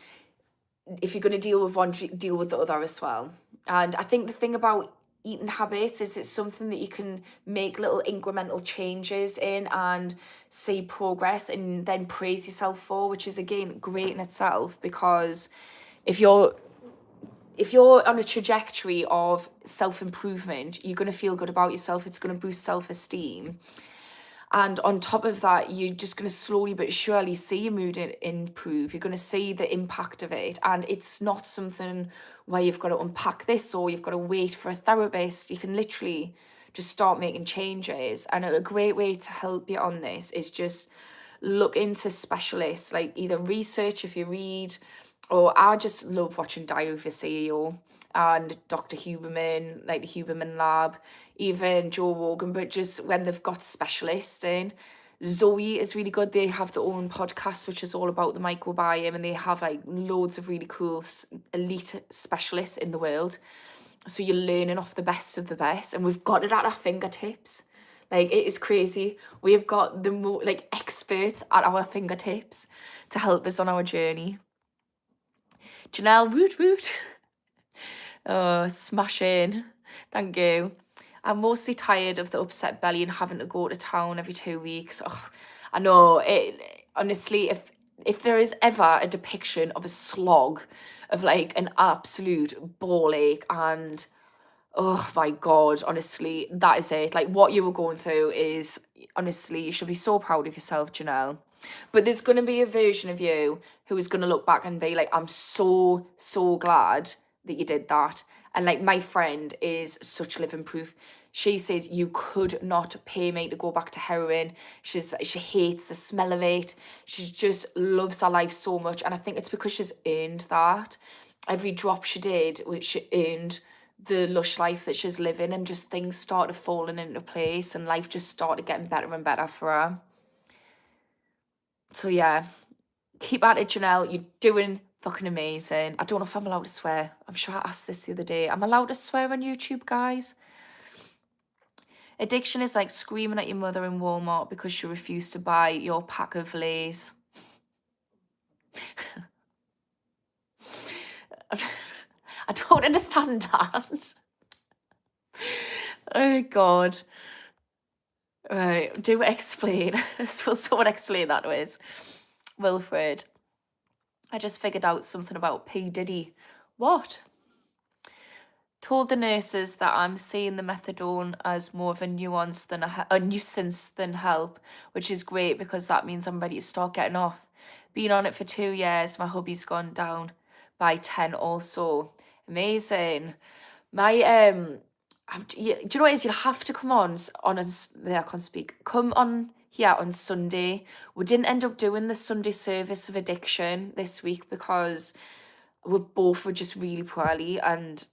if you're going to deal with one, deal with the other as well. And I think the thing about eating habits is it's something that you can make little incremental changes in and see progress and then praise yourself for, which is again great in itself, because if you're on a trajectory of self-improvement, you're going to feel good about yourself. It's going to boost self-esteem. And on top of that, you're just going to slowly but surely see your mood improve. You're going to see the impact of it. And it's not something where you've got to unpack this or you've got to wait for a therapist. You can literally just start making changes. And a great way to help you on this is just look into specialists, like either research if you read, or I just love watching Diary of a CEO and Dr. Huberman, like the Huberman Lab, even Joe Rogan, but just when they've got specialists in. Zoe is really good. They have their own podcast, which is all about the microbiome, and they have like loads of really cool elite specialists in the world. So you're learning off the best of the best, and we've got it at our fingertips. Like, it is crazy. We have got the like experts at our fingertips to help us on our journey. Janelle, woot woot. Oh, smashing. Thank you. I'm mostly tired of the upset belly and having to go to town every 2 weeks. Oh, I know. Honestly, if there is ever a depiction of a slog, of like an absolute ball ache, and oh my God, honestly, that is it. Like, what you were going through is, honestly, you should be so proud of yourself, Janelle. But there's going to be a version of you who is going to look back and be like, I'm so, so glad that you did that. And like, my friend is such living proof. She says you could not pay me to go back to heroin. She hates the smell of it. She just loves her life so much. And I think it's because she's earned that. Every drop she did, which she earned the lush life that she's living, and just things started falling into place and life just started getting better and better for her. So yeah, keep at it, Janelle. You're doing fucking amazing. I don't know if I'm allowed to swear. I'm sure I asked this the other day. I'm allowed to swear on YouTube, guys? Addiction is like screaming at your mother in Walmart because she refused to buy your pack of Lay's. I don't understand that. Oh God. Right, do explain. So someone explain that to us. Wilfred. I just figured out something about P. Diddy. What? Told the nurses that I'm seeing the methadone as more of a nuance than a nuisance than help, which is great because that means I'm ready to start getting off. Been on it for 2 years. My hubby's gone down by 10 also. Amazing. My do you know what it is? You'll have to come on there, I can't speak. Come on here on Sunday. We didn't end up doing the Sunday service of addiction this week because we both were just really poorly, and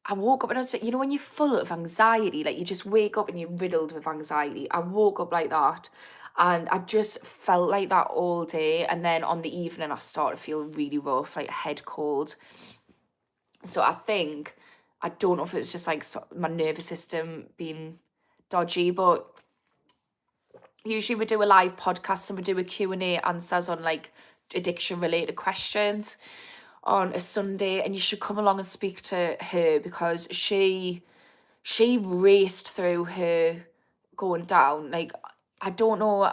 I woke up and I was like, you know, when you're full of anxiety, like you just wake up and you're riddled with anxiety. I woke up like that, and I just felt like that all day. And then on the evening, I started to feel really rough, like head cold. So I don't know if it's just like my nervous system being dodgy, but usually we do a live podcast and we do a Q&A answers on like addiction related questions on a Sunday, and you should come along and speak to her because she raced through her going down. Like, I don't know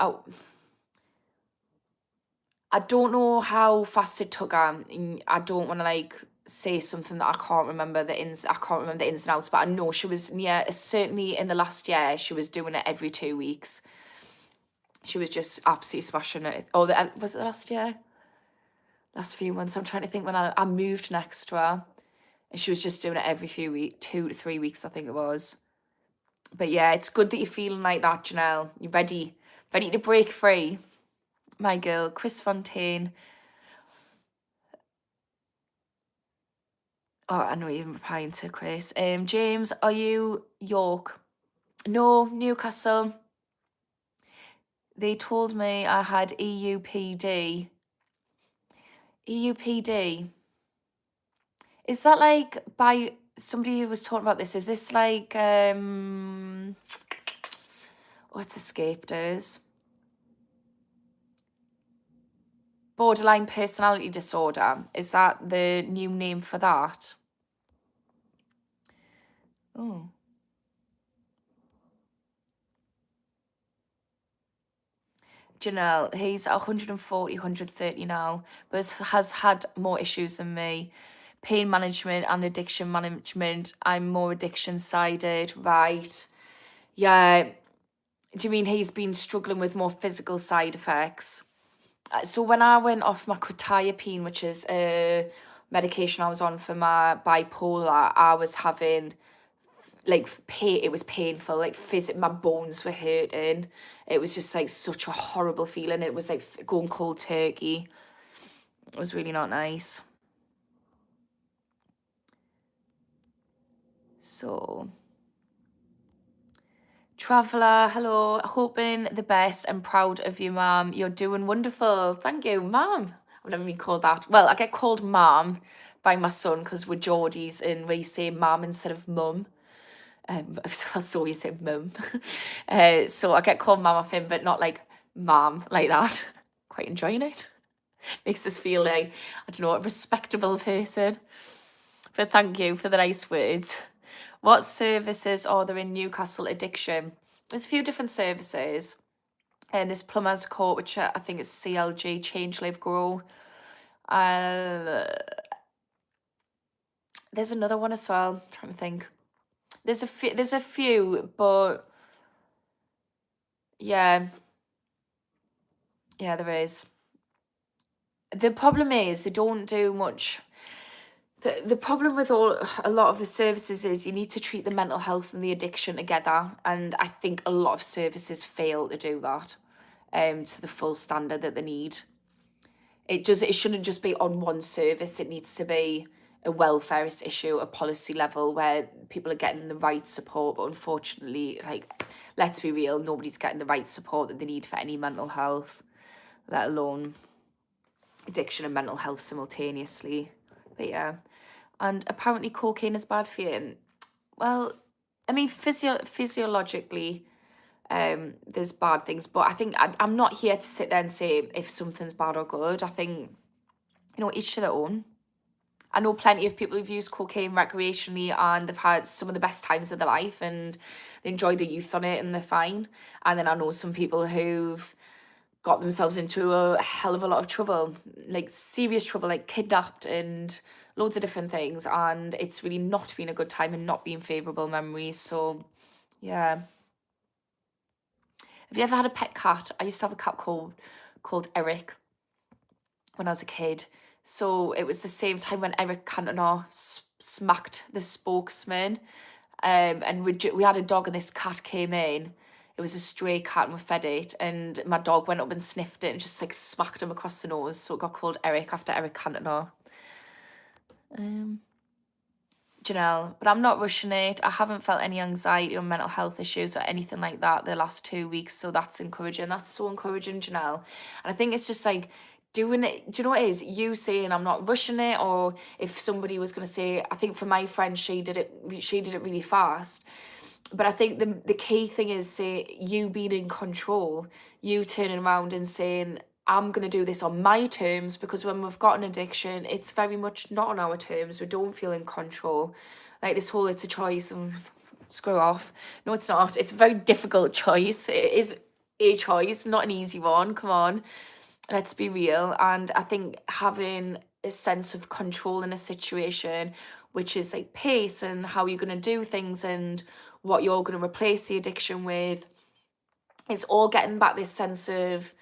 how fast it took her. I don't want to like say something that I can't remember the ins and outs, but I know she was certainly in the last year she was doing it every 2 weeks. She was just absolutely smashing it. Was it the last year? last few months. I'm trying to think when I moved next to her, and she was just doing it every few weeks, 2 to 3 weeks, I think it was. But yeah, it's good that you're feeling like that, Janelle. You're ready to break free. My girl, Chris Fontaine. Oh, I know you're replying to Chris. James, are you York? No, Newcastle. They told me I had EUPD. EUPD. Is that like by somebody who was talking about this? Is this like what's escaped us? Borderline personality disorder. Is that the new name for that? Oh. Janelle, he's 140, 130 now, but has had more issues than me. Pain management and addiction management. I'm more addiction sided, right? Yeah. Do you mean he's been struggling with more physical side effects? So when I went off my quetiapine, which is a medication I was on for my bipolar, I was having like pain. It was painful, like my bones were hurting. It was just like such a horrible feeling. It was like going cold turkey. It was really not nice. So, Traveller, hello. Hoping the best and proud of you, ma'am. You're doing wonderful. Thank you, ma'am. I've never been called that. Well, I get called ma'am by my son because we're Geordies and we say ma'am instead of mum. So you say mum. So I get called mum off him, but not like mum like that. Quite enjoying it. Makes us feel like, I don't know, a respectable person. But thank you for the nice words. What services are there in Newcastle Addiction? There's a few different services. And there's Plumbers Court, which I think is CLG, Change, Live, Grow. There's another one as well. I'm trying to think. There's a few, but yeah. Yeah, there is. The problem is they don't do much. The problem with a lot of the services is you need to treat the mental health and the addiction together, and I think a lot of services fail to do that to the full standard that they need. It shouldn't just be on one service. It needs to be a welfarist issue, a policy level where people are getting the right support. But unfortunately, like, let's be real, nobody's getting the right support that they need for any mental health, let alone addiction and mental health simultaneously. But yeah, and apparently cocaine is bad for you. Well, I mean, physiologically, there's bad things, but I think I'm not here to sit there and say if something's bad or good. I think, each to their own. I know plenty of people who've used cocaine recreationally and they've had some of the best times of their life and they enjoy the youth on it and they're fine. And then I know some people who've got themselves into a hell of a lot of trouble, like serious trouble, like kidnapped and loads of different things. And it's really not been a good time and not been favourable memories. So, yeah. Have you ever had a pet cat? I used to have a cat called Eric when I was a kid. So it was the same time when Eric Cantona smacked the spokesman. And we had a dog and this cat came in. It was a stray cat and we fed it. And my dog went up and sniffed it and just like smacked him across the nose. So it got called Eric after Eric Cantona. Janelle, but I'm not rushing it. I haven't felt any anxiety or mental health issues or anything like that the last 2 weeks. So that's encouraging. That's so encouraging, Janelle. And I think it's just like doing it. Do you know what it is? You saying I'm not rushing it, or if somebody was going to say, I think for my friend, she did it really fast. But I think the key thing is, say, you being in control, you turning around and saying, I'm going to do this on my terms, because when we've got an addiction, it's very much not on our terms. We don't feel in control. Like this whole, it's a choice, and screw off. No, it's not. It's a very difficult choice. It is a choice, not an easy one. Come on, let's be real. And I think having a sense of control in a situation, which is like pace and how you're going to do things and what you're going to replace the addiction with, it's all getting back this sense of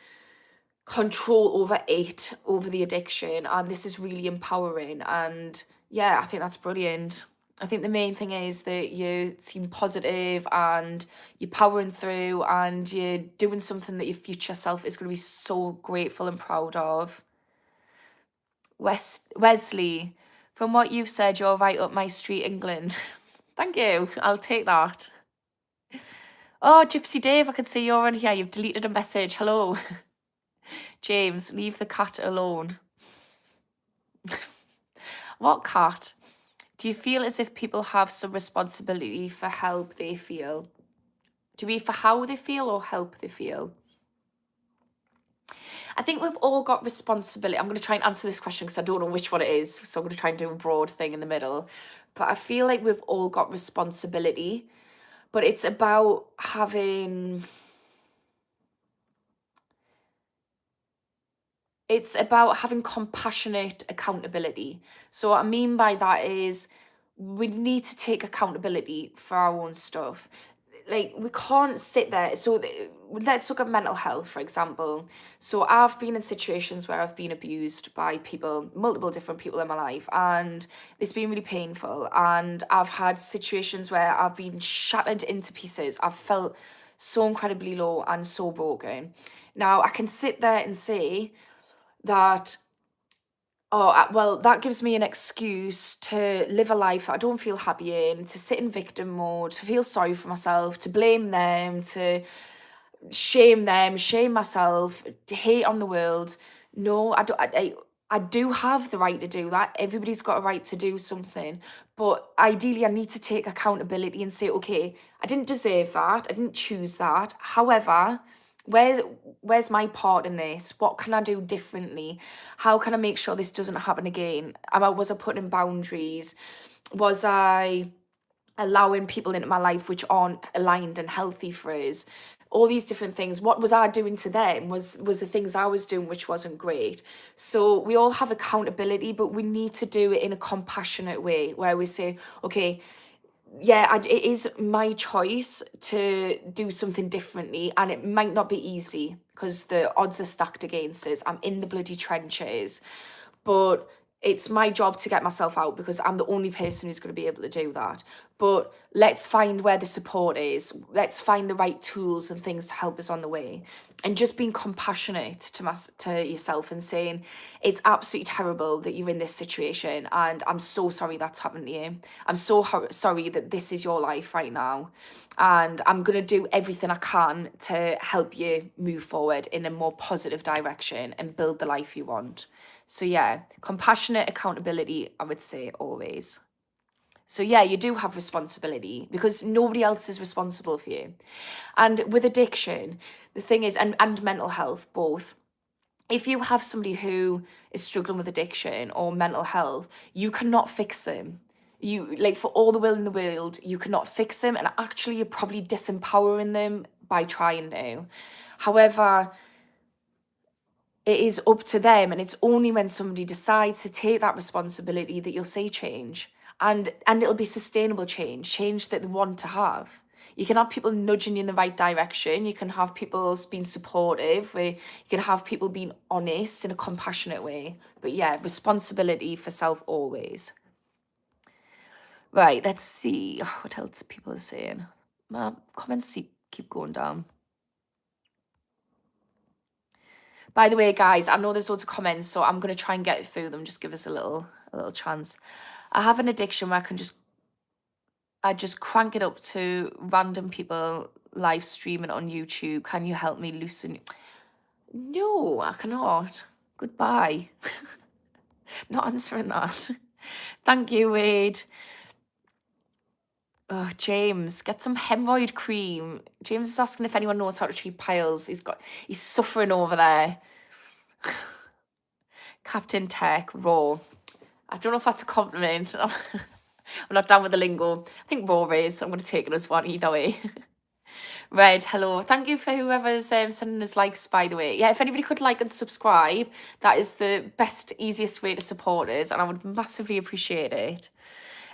control over it, over the addiction, and this is really empowering. And yeah, I think that's brilliant. I think the main thing is that you seem positive and you're powering through and you're doing something that your future self is going to be so grateful and proud of. Wesley, from what you've said, you're right up my street, England. Thank you. I'll take that. Oh, Gypsy Dave, I can see you're on here. You've deleted a message. Hello. James, leave the cat alone. What cat? Do you feel as if people have some responsibility for help they feel? Do you mean for how they feel or help they feel? I think we've all got responsibility. I'm going to try and answer this question because I don't know which one it is. So I'm going to try and do a broad thing in the middle. But I feel like we've all got responsibility. But it's about having... It's about having compassionate accountability. So what I mean by that is we need to take accountability for our own stuff. Like, we can't sit there. So let's look at mental health, for example. So I've been in situations where I've been abused by people, multiple different people in my life, and it's been really painful. And I've had situations where I've been shattered into pieces. I've felt so incredibly low and so broken. Now, I can sit there and say that, oh, well, that gives me an excuse to live a life that I don't feel happy in, to sit in victim mode, to feel sorry for myself, to blame them, to shame them, shame myself, to hate on the world. No, I do have the right to do that. Everybody's got a right to do something. But ideally, I need to take accountability and say, okay, I didn't deserve that. I didn't choose that. However, where's my part in this? What can I do differently? How can I make sure this doesn't happen again? Was I putting boundaries? Was I allowing people into my life which aren't aligned and healthy for us? All these different things. What was I doing to them? Was the things I was doing which wasn't great? So we all have accountability, but we need to do it in a compassionate way where we say, okay, yeah, it is my choice to do something differently, and it might not be easy because the odds are stacked against us. I'm in the bloody trenches, but it's my job to get myself out because I'm the only person who's going to be able to do that. But let's find where the support is. Let's find the right tools and things to help us on the way. And just being compassionate to yourself and saying, it's absolutely terrible that you're in this situation and I'm so sorry that's happened to you. I'm so sorry that this is your life right now. And I'm going to do everything I can to help you move forward in a more positive direction and build the life you want. So yeah, compassionate accountability, I would say, always. So yeah, you do have responsibility because nobody else is responsible for you. And with addiction, the thing is, and mental health, both, if you have somebody who is struggling with addiction or mental health, you cannot fix them. You, like, for all the will in the world, you cannot fix them, and actually you're probably disempowering them by trying to. However, it is up to them, and it's only when somebody decides to take that responsibility that you'll see change, and it'll be sustainable change that they want to have. You can have people nudging you in the right direction. You can have people being supportive. You can have people being honest in a compassionate way. But yeah, responsibility for self always. Right, let's see what else people are saying. Comments keep going down. By the way, guys, I know there's loads of comments, so I'm going to try and get through them. Just give us a little chance. I have an addiction where I just crank it up to random people live streaming on YouTube. Can you help me loosen? No, I cannot. Goodbye. Not answering that. Thank you, Wade. Oh, James, get some hemorrhoid cream. James is asking if anyone knows how to treat piles. He's suffering over there. Captain Tech, raw. I don't know if that's a compliment. I'm not down with the lingo. I think raw is. I'm going to take it as one either way. Red, hello. Thank you for whoever's sending us likes, by the way. Yeah, if anybody could like and subscribe, that is the best, easiest way to support us, and I would massively appreciate it.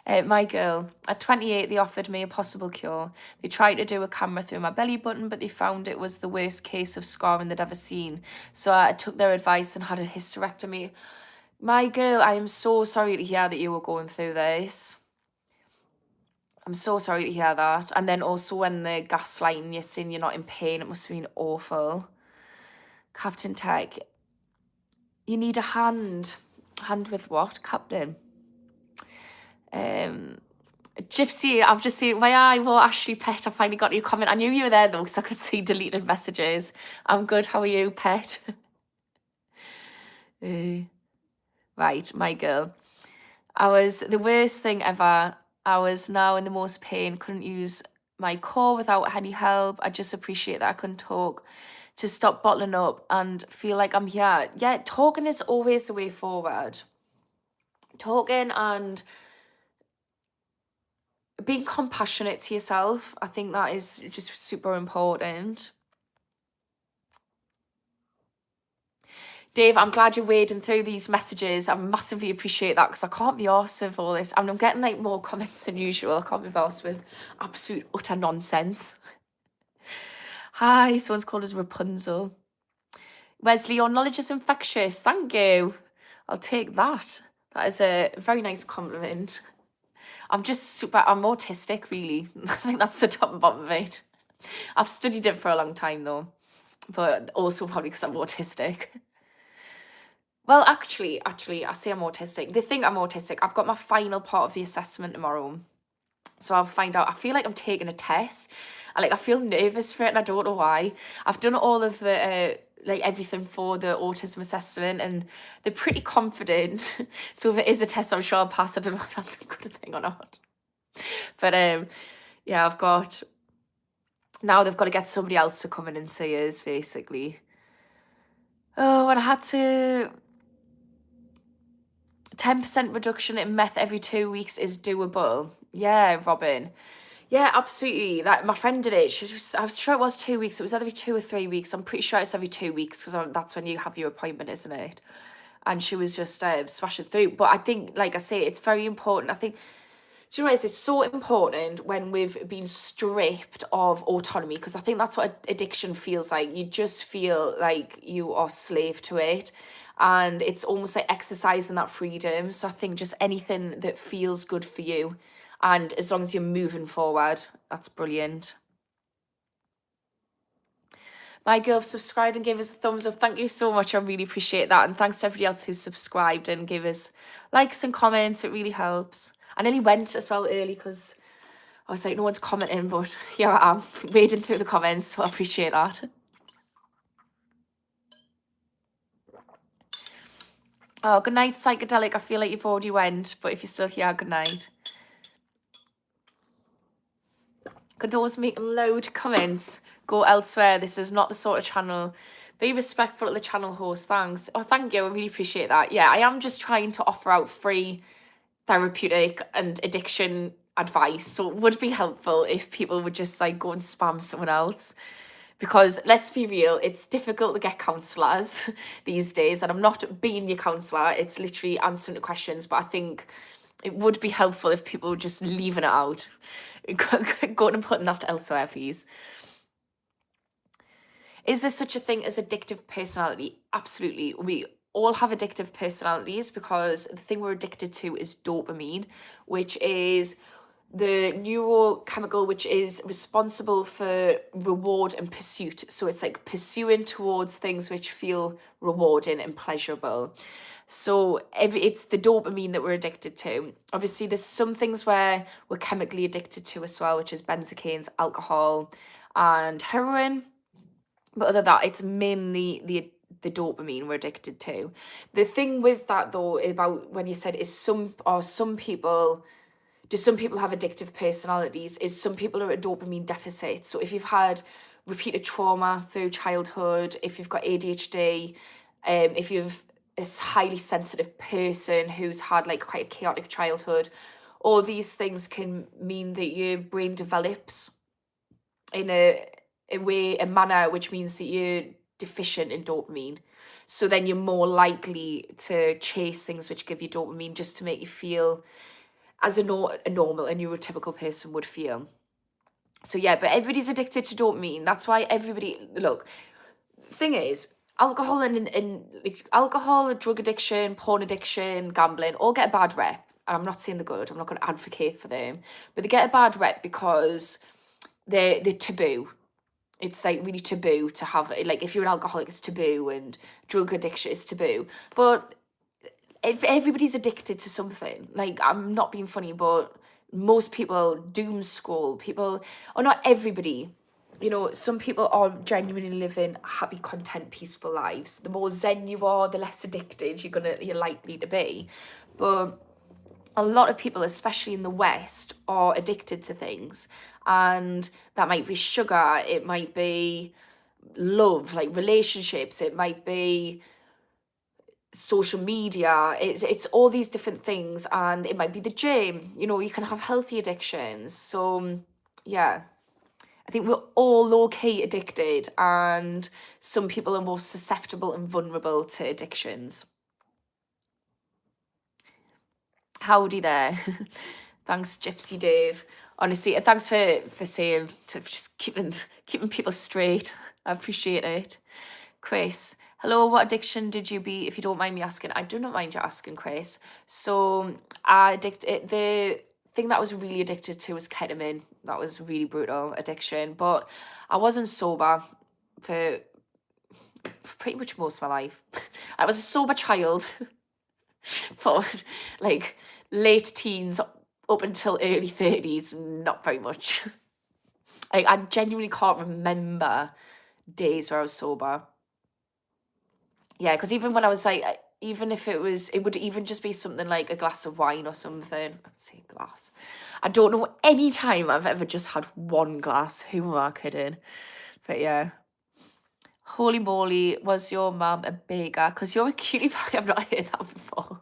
My girl, at 28, they offered me a possible cure. They tried to do a camera through my belly button, but they found it was the worst case of scarring they'd ever seen. So I took their advice and had a hysterectomy. My girl, I am so sorry to hear that you were going through this. I'm so sorry to hear that. And then also when the gaslighting, you're saying you're not in pain, it must have been awful. Captain Tech, you need a hand. Hand with what, Captain? Gypsy, I've just seen my eye. Well, Ashley Pet, I finally got your comment. I knew you were there though, because I could see deleted messages. I'm good. How are you, Pet? Right, my girl. I was the worst thing ever. I was now in the most pain. Couldn't use my core without any help. I just appreciate that I couldn't talk. To stop bottling up and feel like I'm here. Yeah, talking is always the way forward. Talking and being compassionate to yourself, I think that is just super important. Dave, I'm glad you're wading through these messages. I massively appreciate that because I can't be arsed with all this. I mean, I'm getting like more comments than usual. I can't be arsed with absolute utter nonsense. Hi, someone's called us Rapunzel. Wesley, your knowledge is infectious. Thank you. I'll take that. That is a very nice compliment. I'm autistic, really. I think that's the top and bottom of it. I've studied it for a long time, though. But also probably because I'm autistic. Well, actually, I say I'm autistic. They think I'm autistic. I've got my final part of the assessment tomorrow. So I'll find out. I feel like I'm taking a test. I feel nervous for it and I don't know why. I've done all of the everything for the autism assessment and they're pretty confident. So if it is a test, I'm sure I'll pass. I don't know if that's a good thing or not. But yeah, I've got now they've got to get somebody else to come in and see us, basically. Oh, and I had to 10% reduction in meth every 2 weeks is doable. Yeah, Robin. Yeah, absolutely. Like my friend did it. I was sure it was 2 weeks. It was every 2 or 3 weeks. I'm pretty sure it's every 2 weeks because that's when you have your appointment, isn't it? And she was just smashing through. But I think, like I say, it's very important. I think, do you know what it is? It's so important when we've been stripped of autonomy because I think that's what addiction feels like. You just feel like you are slave to it. And it's almost like exercising that freedom. So I think just anything that feels good for you. And as long as you're moving forward, that's brilliant. My girl subscribed and gave us a thumbs up. Thank you so much. I really appreciate that. And thanks to everybody else who subscribed and gave us likes and comments. It really helps. I nearly went as well early because I was like, no one's commenting, but here I am, wading through the comments. So I appreciate that. Oh, good night, Psychedelic. I feel like you've already went, but if you're still here, good night. Could those make load comments? Go elsewhere. This is not the sort of channel. Be respectful of the channel host. Thanks. Oh, thank you. I really appreciate that. Yeah, I am just trying to offer out free therapeutic and addiction advice. So it would be helpful if people would just like go and spam someone else. Because let's be real, it's difficult to get counsellors these days. And I'm not being your counsellor. It's literally answering the questions. But I think it would be helpful if people were just leaving it out. Going and putting that elsewhere, please. Is there such a thing as addictive personality? Absolutely. We all have addictive personalities because the thing we're addicted to is dopamine, which is the neurochemical which is responsible for reward and pursuit. So it's like pursuing towards things which feel rewarding and pleasurable. So it's the dopamine that we're addicted to. Obviously, there's some things where we're chemically addicted to as well, which is benzocaines, alcohol, and heroin. But other than that, it's mainly the dopamine we're addicted to. The thing with that though, about when you said is some people do some people have addictive personalities, is some people are at dopamine deficit. So if you've had repeated trauma through childhood, if you've got ADHD, if you've a highly sensitive person who's had like quite a chaotic childhood, all these things can mean that your brain develops in a manner which means that you're deficient in dopamine. So then you're more likely to chase things which give you dopamine just to make you feel as a normal, a neurotypical person would feel. So yeah, but everybody's addicted to dopamine. That's why everybody, look, thing is, alcohol and like, alcohol, drug addiction, porn addiction, gambling all get a bad rep. And I'm not saying they're good. I'm not going to advocate for them, but they get a bad rep because they're taboo. It's like really taboo to have it. Like if you're an alcoholic, it's taboo, and drug addiction is taboo. But if everybody's addicted to something, like I'm not being funny, but most people doom scroll. People, or not everybody. You know, some people are genuinely living happy, content, peaceful lives. The more zen you are, the less addicted you're likely to be. But a lot of people, especially in the West, are addicted to things. And that might be sugar, it might be love, like relationships, it might be social media, it's all these different things, and it might be the gym. You know, you can have healthy addictions. So yeah, I think we're all low-key addicted, and some people are more susceptible and vulnerable to addictions. Howdy there. Thanks, Gypsy Dave. Honestly, and thanks for saying, to just keeping people straight. I appreciate it. Chris, hello, what addiction did you be, if you don't mind me asking? I do not mind you asking, Chris. So the thing that I was really addicted to was ketamine. That was really brutal addiction. But I wasn't sober for pretty much most of my life. I was a sober child for like late teens up until early 30s, not very much. Like I genuinely can't remember days where I was sober. Yeah, because even when I was like, even if it would even just be something like a glass of wine or something. I'd say glass. I don't know any time I've ever just had one glass. Who am I kidding? But yeah. Holy moly, was your mum a baker? Because you're a cutie pie. I've not heard that before.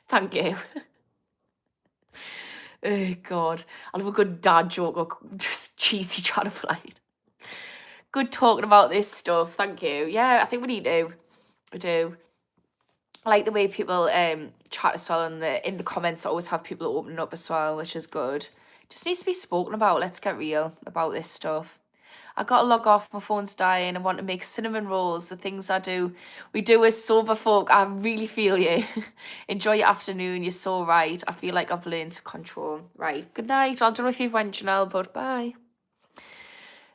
Thank you. Oh God, I love a good dad joke or just cheesy trying to flight. Good talking about this stuff. Thank you. Yeah, I think we need to. I do. I like the way people chat as well, and in the comments I always have people opening up as well, which is good. Just needs to be spoken about. Let's get real about this stuff. I gotta log off, my phone's dying. I want to make cinnamon rolls, the things we do as sober folk. I really feel you. Enjoy your afternoon, you're so right. I feel like I've learned to control. Right, good night. I don't know if you've went, Janelle, but bye.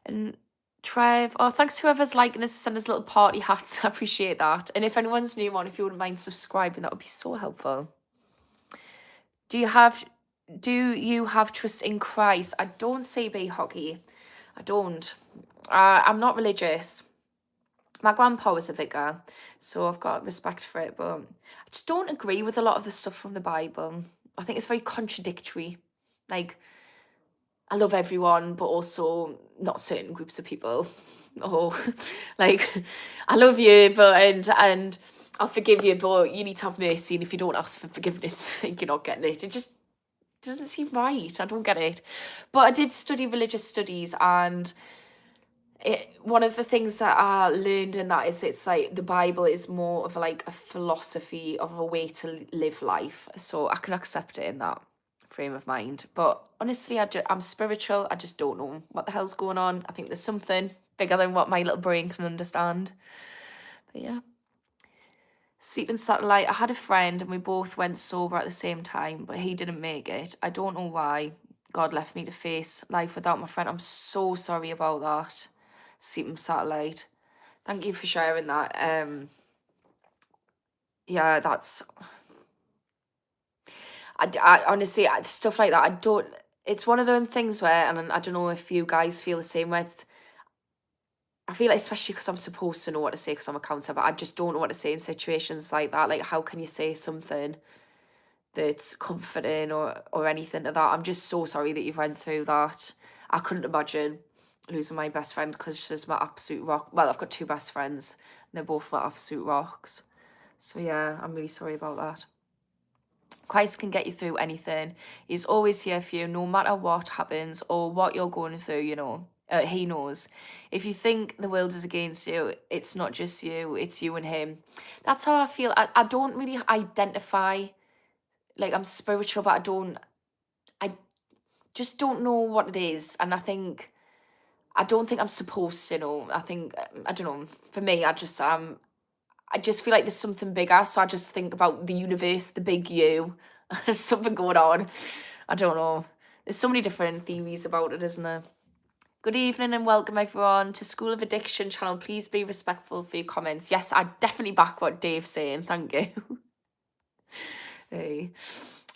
And Trev, oh, thanks whoever's liking us, send us little party hats. I appreciate that. And if anyone's new on, if you wouldn't mind subscribing, that would be so helpful. Do you have trust in Christ? I don't say be hockey. I don't. I'm not religious. My grandpa was a vicar, so I've got respect for it, but I just don't agree with a lot of the stuff from the Bible. I think it's very contradictory. Like, I love everyone, but also not certain groups of people. Or like, I love you, but and I'll forgive you, but you need to have mercy, and if you don't ask for forgiveness, you're not getting it. It just doesn't seem right. I don't get it. But I did study religious studies, and one of the things that I learned in that is it's like the Bible is more of like a philosophy of a way to live life. So I can accept it in that frame of mind. But honestly, I'm spiritual. I just don't know what the hell's going on. I think there's something bigger than what my little brain can understand. But yeah. Sleeping Satellite. I had a friend and we both went sober at the same time, but he didn't make it. I don't know why. God left me to face life without my friend. I'm so sorry about that. Sleeping Satellite. Thank you for sharing that. Yeah, that's... I honestly, stuff like that, I don't... It's one of those things where, and I don't know if you guys feel the same way, I feel like, especially because I'm supposed to know what to say because I'm a counsellor, but I just don't know what to say in situations like that. Like, how can you say something that's comforting or anything to that? I'm just so sorry that you've went through that. I couldn't imagine losing my best friend because she's my absolute rock. Well, I've got two best friends, and they're both my absolute rocks. So yeah, I'm really sorry about that. Christ can get you through anything. He's always here for you, no matter what happens or what you're going through, you know. He knows. If you think the world is against you, it's not just you, it's you and him. That's how I feel. I don't really identify like I'm spiritual, but I just don't know what it is. And I don't think I'm supposed to know. I think, I don't know, for me, I just feel like there's something bigger. So I just think about the universe, the big you. There's something going on. I don't know. There's so many different theories about it, isn't there? Good evening and welcome everyone to School of Addiction channel. Please be respectful for your comments. Yes, I definitely back what Dave's saying. Thank you. Hey.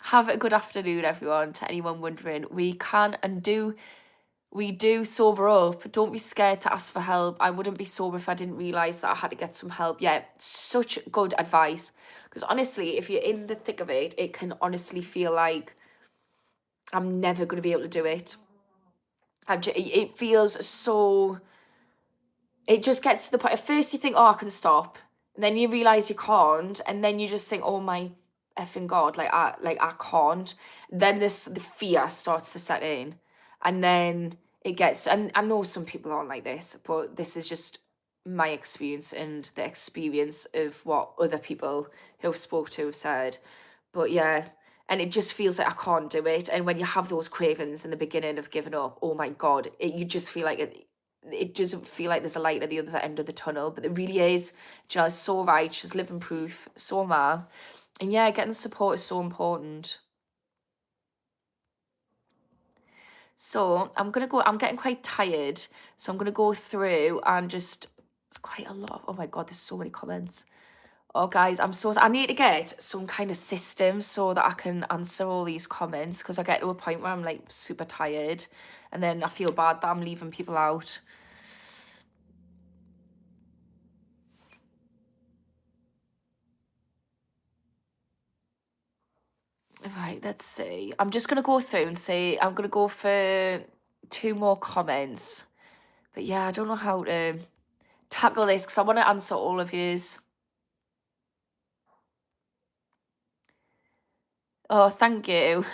Have a good afternoon, everyone. To anyone wondering, we do sober up. Don't be scared to ask for help. I wouldn't be sober if I didn't realise that I had to get some help. Yeah, such good advice. Because honestly, if you're in the thick of it, it can honestly feel like I'm never going to be able to do it. It feels so... It just gets to the point. At first you think, oh, I can stop. And then you realise you can't. And then you just think, oh my effing God, I can't. Then the fear starts to set in. And then it gets, and I know some people aren't like this, but this is just my experience and the experience of what other people who I've spoke to have said. But yeah, and it just feels like I can't do it. And when you have those cravings in the beginning of giving up, oh my God, you just feel like it doesn't feel like there's a light at the other end of the tunnel, but there really is. Do you know, it's so right. She's living proof. So am I. And yeah, getting support is so important. So I'm getting quite tired. So I'm going to go through and just, it's quite a lot. Oh my God, there's so many comments. Oh guys, I need to get some kind of system so that I can answer all these comments, because I get to a point where I'm like super tired and then I feel bad that I'm leaving people out. Right, let's see. I'm just going to go through and say, I'm going to go for 2 more comments. But yeah, I don't know how to tackle this because I want to answer all of yours. Oh, thank you.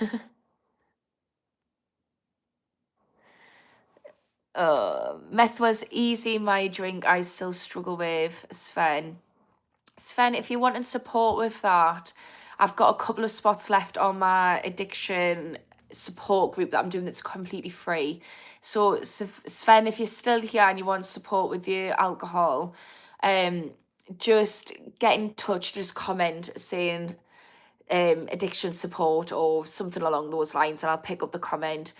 Meth was easy, my drink I still struggle with, Sven. Sven, if you're wanting support with that, I've got a couple of spots left on my addiction support group that I'm doing that's completely free. So Sven, if you're still here and you want support with your alcohol, just get in touch, just comment saying addiction support or something along those lines, and I'll pick up the comment.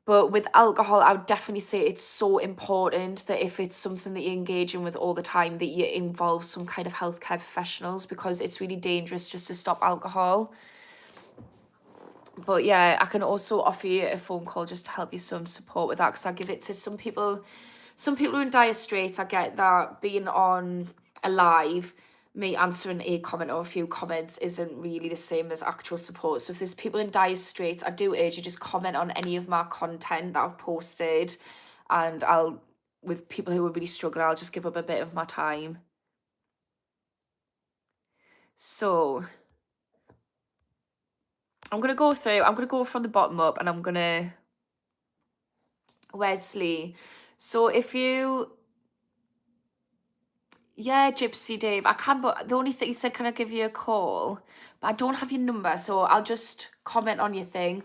But with alcohol, I would definitely say it's so important that if it's something that you're engaging with all the time, that you involve some kind of healthcare professionals, because it's really dangerous just to stop alcohol. But yeah, I can also offer you a phone call just to help you some support with that, because I give it to some people who are in dire straits. I get that being on a live, me answering a comment or a few comments isn't really the same as actual support. So if there's people in dire straits, I do urge you just comment on any of my content that I've posted, and with people who are really struggling, I'll just give up a bit of my time. So I'm going to go from the bottom up, and I'm going to... Wesley. So if you... Yeah, Gypsy Dave, I can, but the only thing you said, can I give you a call? But I don't have your number, so I'll just comment on your thing,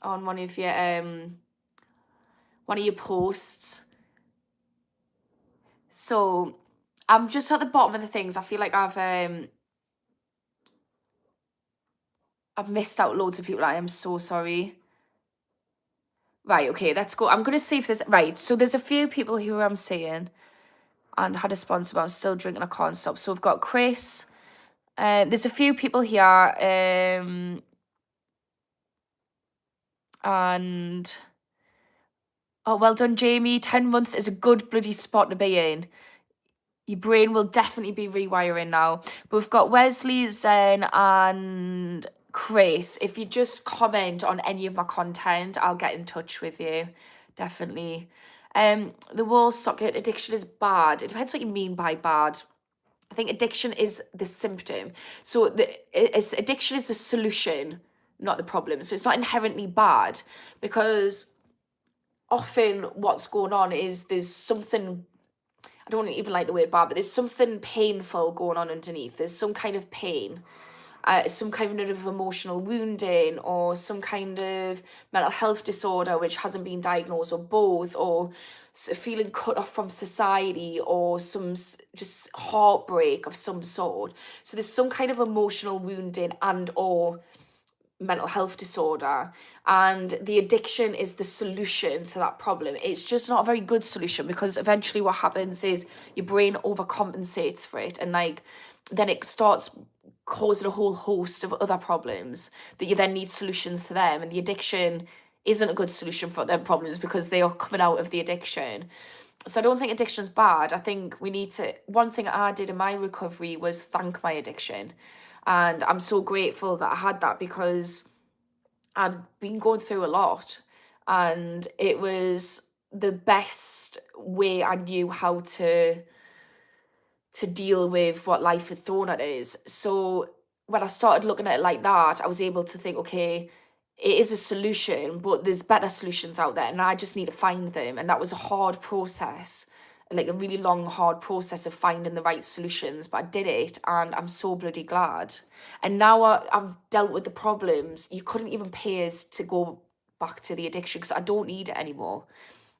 on one of your posts. So I'm just at the bottom of the things. I feel like I've missed out loads of people. I am so sorry. Right, okay, let's go. I'm gonna see if there's... Right, so there's a few people who I'm seeing and had a sponsor, but I'm still drinking, I can't stop. So we've got Chris. There's a few people here, and oh, well done, Jamie. 10 months is a good bloody spot to be in. Your brain will definitely be rewiring now. But we've got Wesley, Zen, and Chris. If you just comment on any of my content, I'll get in touch with you. Definitely. The wall socket, addiction is bad. It depends what you mean by bad. I think addiction is the symptom. So addiction is the solution, not the problem. So it's not inherently bad, because often what's going on is there's something... I don't even like the word bad, but there's something painful going on underneath. There's some kind of pain. some kind of emotional wounding, or some kind of mental health disorder which hasn't been diagnosed, or both, or feeling cut off from society, or just heartbreak of some sort. So there's some kind of emotional wounding and or mental health disorder, and the addiction is the solution to that problem. It's just not a very good solution, because eventually what happens is your brain overcompensates for it, and like then it starts causing a whole host of other problems that you then need solutions to them, and the addiction isn't a good solution for them problems because they are coming out of the addiction. So I don't think addiction's bad. I think we need to, one thing I did in my recovery was thank my addiction. And I'm so grateful that I had that, because I'd been going through a lot, and it was the best way I knew how to deal with what life had thrown at us. So when I started looking at it like that, I was able to think, okay, it is a solution, but there's better solutions out there, and I just need to find them. And that was a hard process, like a really long, hard process of finding the right solutions. But I did it, and I'm so bloody glad. And now I've dealt with the problems. You couldn't even pay us to go back to the addiction, because I don't need it anymore.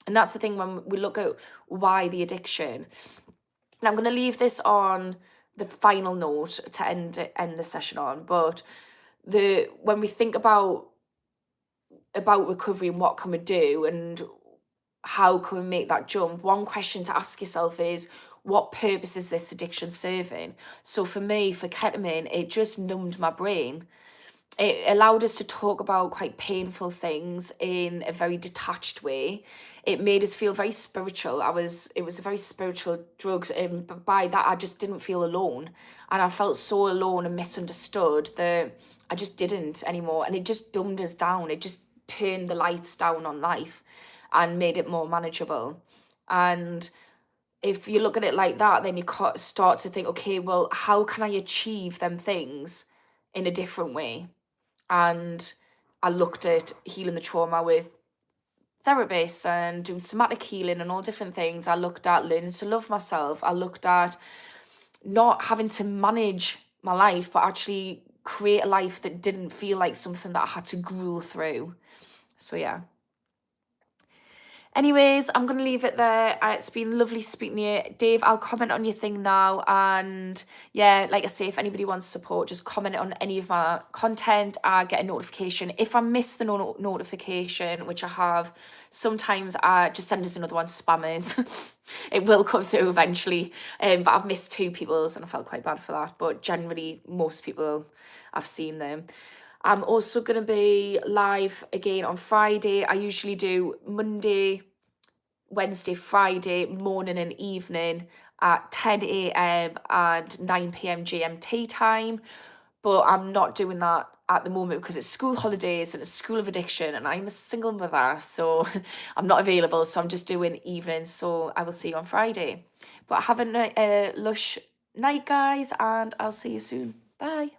And that's the thing when we look at why the addiction. And I'm going to leave this on the final note to end the session on. But when we think about recovery and what can we do and how can we make that jump, one question to ask yourself is, what purpose is this addiction serving? So for me, for ketamine, it just numbed my brain. It allowed us to talk about quite painful things in a very detached way. It made us feel very spiritual. It was a very spiritual drug, and by that I just didn't feel alone. And I felt so alone and misunderstood that I just didn't anymore. And it just dumbed us down. It just turned the lights down on life and made it more manageable. And if you look at it like that, then you start to think, okay, well, how can I achieve them things in a different way? And I looked at healing the trauma with therapists and doing somatic healing and all different things. I looked at learning to love myself. I looked at not having to manage my life, but actually create a life that didn't feel like something that I had to gruel through. So yeah. Anyways, I'm going to leave it there. It's been lovely speaking to you. Dave, I'll comment on your thing now. And yeah, like I say, if anybody wants support, just comment on any of my content. I get a notification. If I miss the notification, which I have, sometimes I just send us another one, spammers. It will come through eventually. But I've missed 2 people's and I felt quite bad for that. But generally, most people, I've seen them. I'm also going to be live again on Friday. I usually do Monday, Wednesday, Friday, morning and evening at 10 a.m. and 9 p.m. GMT time. But I'm not doing that at the moment because it's school holidays and it's school of addiction, and I'm a single mother, so I'm not available. So I'm just doing evenings. So I will see you on Friday. But have a lush night, guys, and I'll see you soon. Bye.